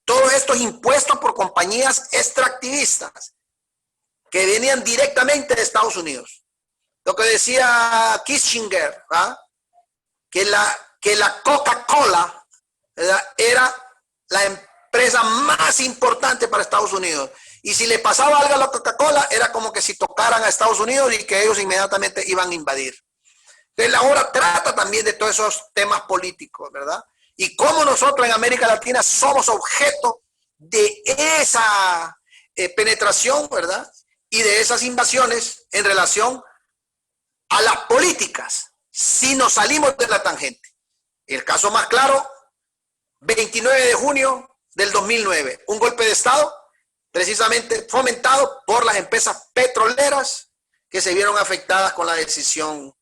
Todo esto es impuesto por compañías extractivistas que venían directamente de Estados Unidos. Lo que decía Kissinger, ¿verdad? Que la Coca-Cola, ¿verdad?, era la empresa más importante para Estados Unidos. Y si le pasaba algo a la Coca-Cola, era como que si tocaran a Estados Unidos y que ellos inmediatamente iban a invadir. Entonces la obra trata también de todos esos temas políticos, ¿verdad? Y cómo nosotros en América Latina somos objeto de esa penetración, ¿verdad? Y de esas invasiones en relación a las políticas, si nos salimos de la tangente. El caso más claro, 29 de junio del 2009, un golpe de Estado precisamente fomentado por las empresas petroleras que se vieron afectadas con la decisión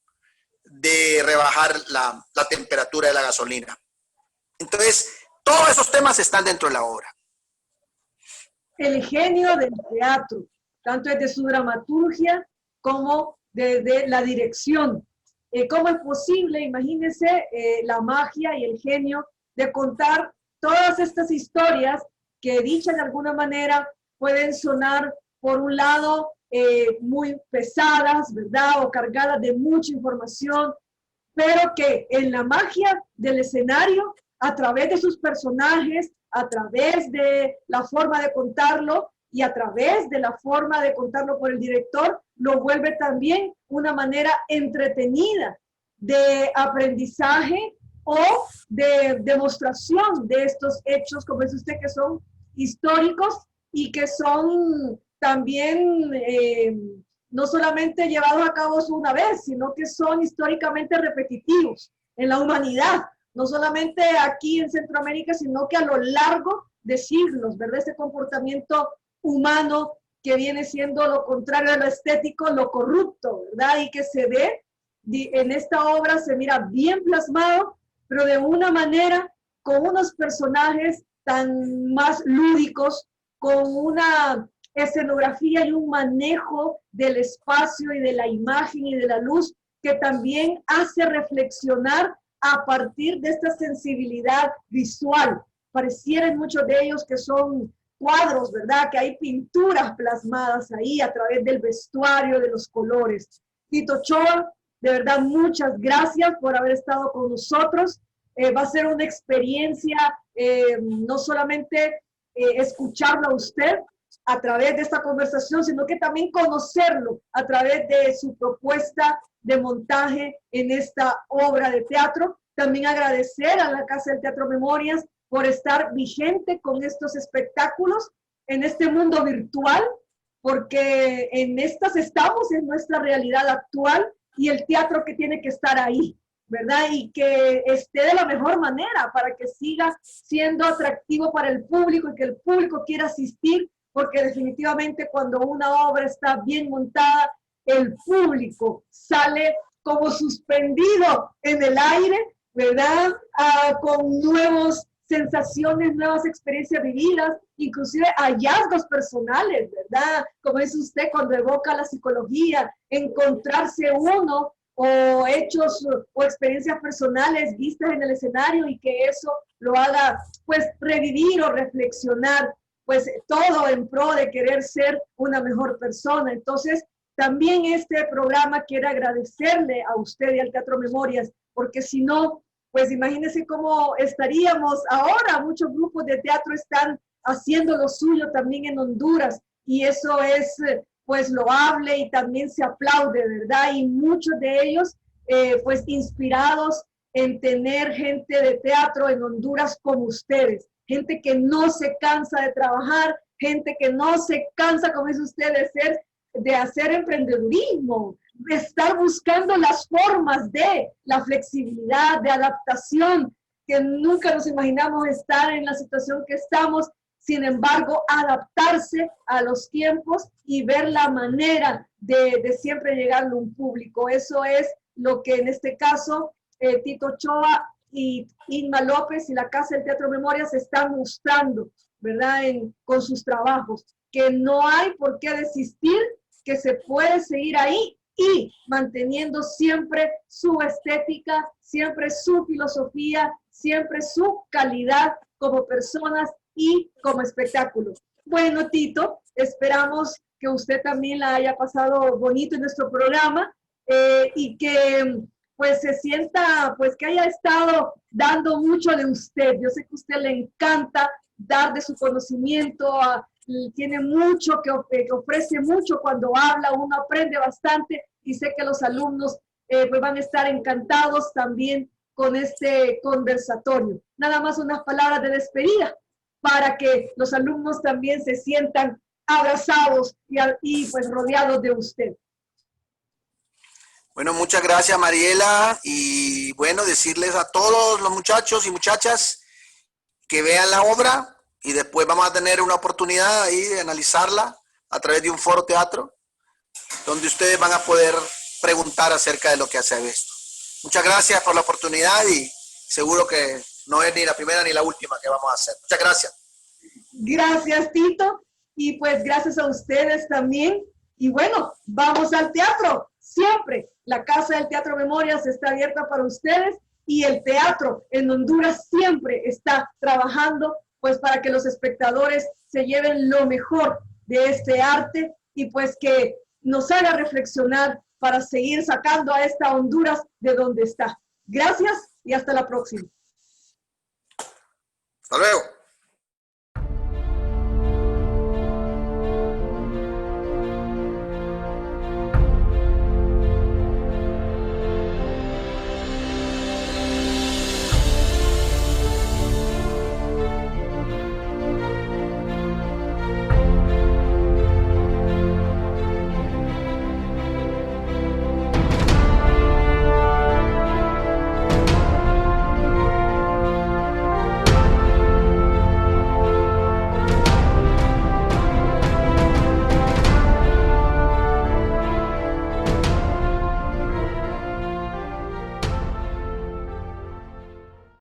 de rebajar la temperatura de la gasolina. Entonces, todos esos temas están dentro de la obra. El genio del teatro, tanto desde su dramaturgia como desde la dirección. ¿Cómo es posible, imagínense, la magia y el genio de contar todas estas historias que, dichas de alguna manera, pueden sonar, por un lado, muy pesadas, ¿verdad? O cargadas de mucha información, pero que en la magia del escenario, a través de sus personajes, a través de la forma de contarlo y a través de la forma de contarlo por el director, lo vuelve también una manera entretenida de aprendizaje o de demostración de estos hechos, como dice usted, que son históricos y que son también no solamente llevados a cabo una vez, sino que son históricamente repetitivos en la humanidad, no solamente aquí en Centroamérica, sino que a lo largo de siglos, ¿verdad? Este comportamiento humano que viene siendo lo contrario de lo estético, lo corrupto, ¿verdad? Y que se ve en esta obra, se mira bien plasmado, pero de una manera, con unos personajes tan más lúdicos, con una escenografía y un manejo del espacio y de la imagen y de la luz que también hace reflexionar a partir de esta sensibilidad visual. Parecieran muchos de ellos que son cuadros, ¿verdad? Que hay pinturas plasmadas ahí a través del vestuario, de los colores. Tito Ochoa De verdad, muchas gracias por haber estado con nosotros. Va a ser una experiencia, no solamente escucharlo a usted a través de esta conversación, sino que también conocerlo a través de su propuesta de montaje en esta obra de teatro. También agradecer a la Casa del Teatro Memorias por estar vigente con estos espectáculos en este mundo virtual, porque en estas estamos, en nuestra realidad actual, y el teatro que tiene que estar ahí, ¿verdad? Y que esté de la mejor manera para que siga siendo atractivo para el público y que el público quiera asistir, porque definitivamente cuando una obra está bien montada, el público sale como suspendido en el aire, ¿verdad? Con nuevas sensaciones, nuevas experiencias vividas, inclusive hallazgos personales, ¿verdad? Como dice usted, cuando evoca la psicología, encontrarse uno o hechos o experiencias personales vistas en el escenario y que eso lo haga, pues, revivir o reflexionar, pues, todo en pro de querer ser una mejor persona. Entonces, también este programa quiere agradecerle a usted y al Teatro Memorias, porque si no, pues imagínense cómo estaríamos ahora. Muchos grupos de teatro están haciendo lo suyo también en Honduras y eso es pues loable y también se aplaude, ¿verdad? Y muchos de ellos pues inspirados en tener gente de teatro en Honduras como ustedes, gente que no se cansa de trabajar, gente que no se cansa, como dice usted, de hacer emprendedurismo, de estar buscando las formas de la flexibilidad, de adaptación, que nunca nos imaginamos estar en la situación que estamos, sin embargo, adaptarse a los tiempos y ver la manera de siempre llegarle a un público. Eso es lo que en este caso Tito Ochoa y Inma López y la Casa del Teatro Memorias están mostrando, ¿verdad? Con sus trabajos, que no hay por qué desistir, que se puede seguir ahí y manteniendo siempre su estética, siempre su filosofía, siempre su calidad como personas y como espectáculo. Bueno, Tito, esperamos que usted también la haya pasado bonito en nuestro programa y que pues se sienta, pues que haya estado dando mucho de usted. Yo sé que a usted le encanta dar de su conocimiento, tiene mucho que ofrece mucho cuando habla, uno aprende bastante y sé que los alumnos pues van a estar encantados también con este conversatorio. Nada más unas palabras de despedida para que los alumnos también se sientan abrazados y pues rodeados de usted. Bueno, muchas gracias, Mariela, y bueno, decirles a todos los muchachos y muchachas que vean la obra y después vamos a tener una oportunidad ahí de analizarla a través de un foro teatro donde ustedes van a poder preguntar acerca de lo que hace esto. Muchas gracias por la oportunidad y seguro que no es ni la primera ni la última que vamos a hacer. Muchas gracias. Gracias, Tito, y pues gracias a ustedes también. Y bueno, vamos al teatro. Siempre la Casa del Teatro Memorias está abierta para ustedes y el teatro en Honduras siempre está trabajando pues para que los espectadores se lleven lo mejor de este arte y pues que nos haga reflexionar para seguir sacando a esta Honduras de donde está. Gracias y hasta la próxima. Hasta luego.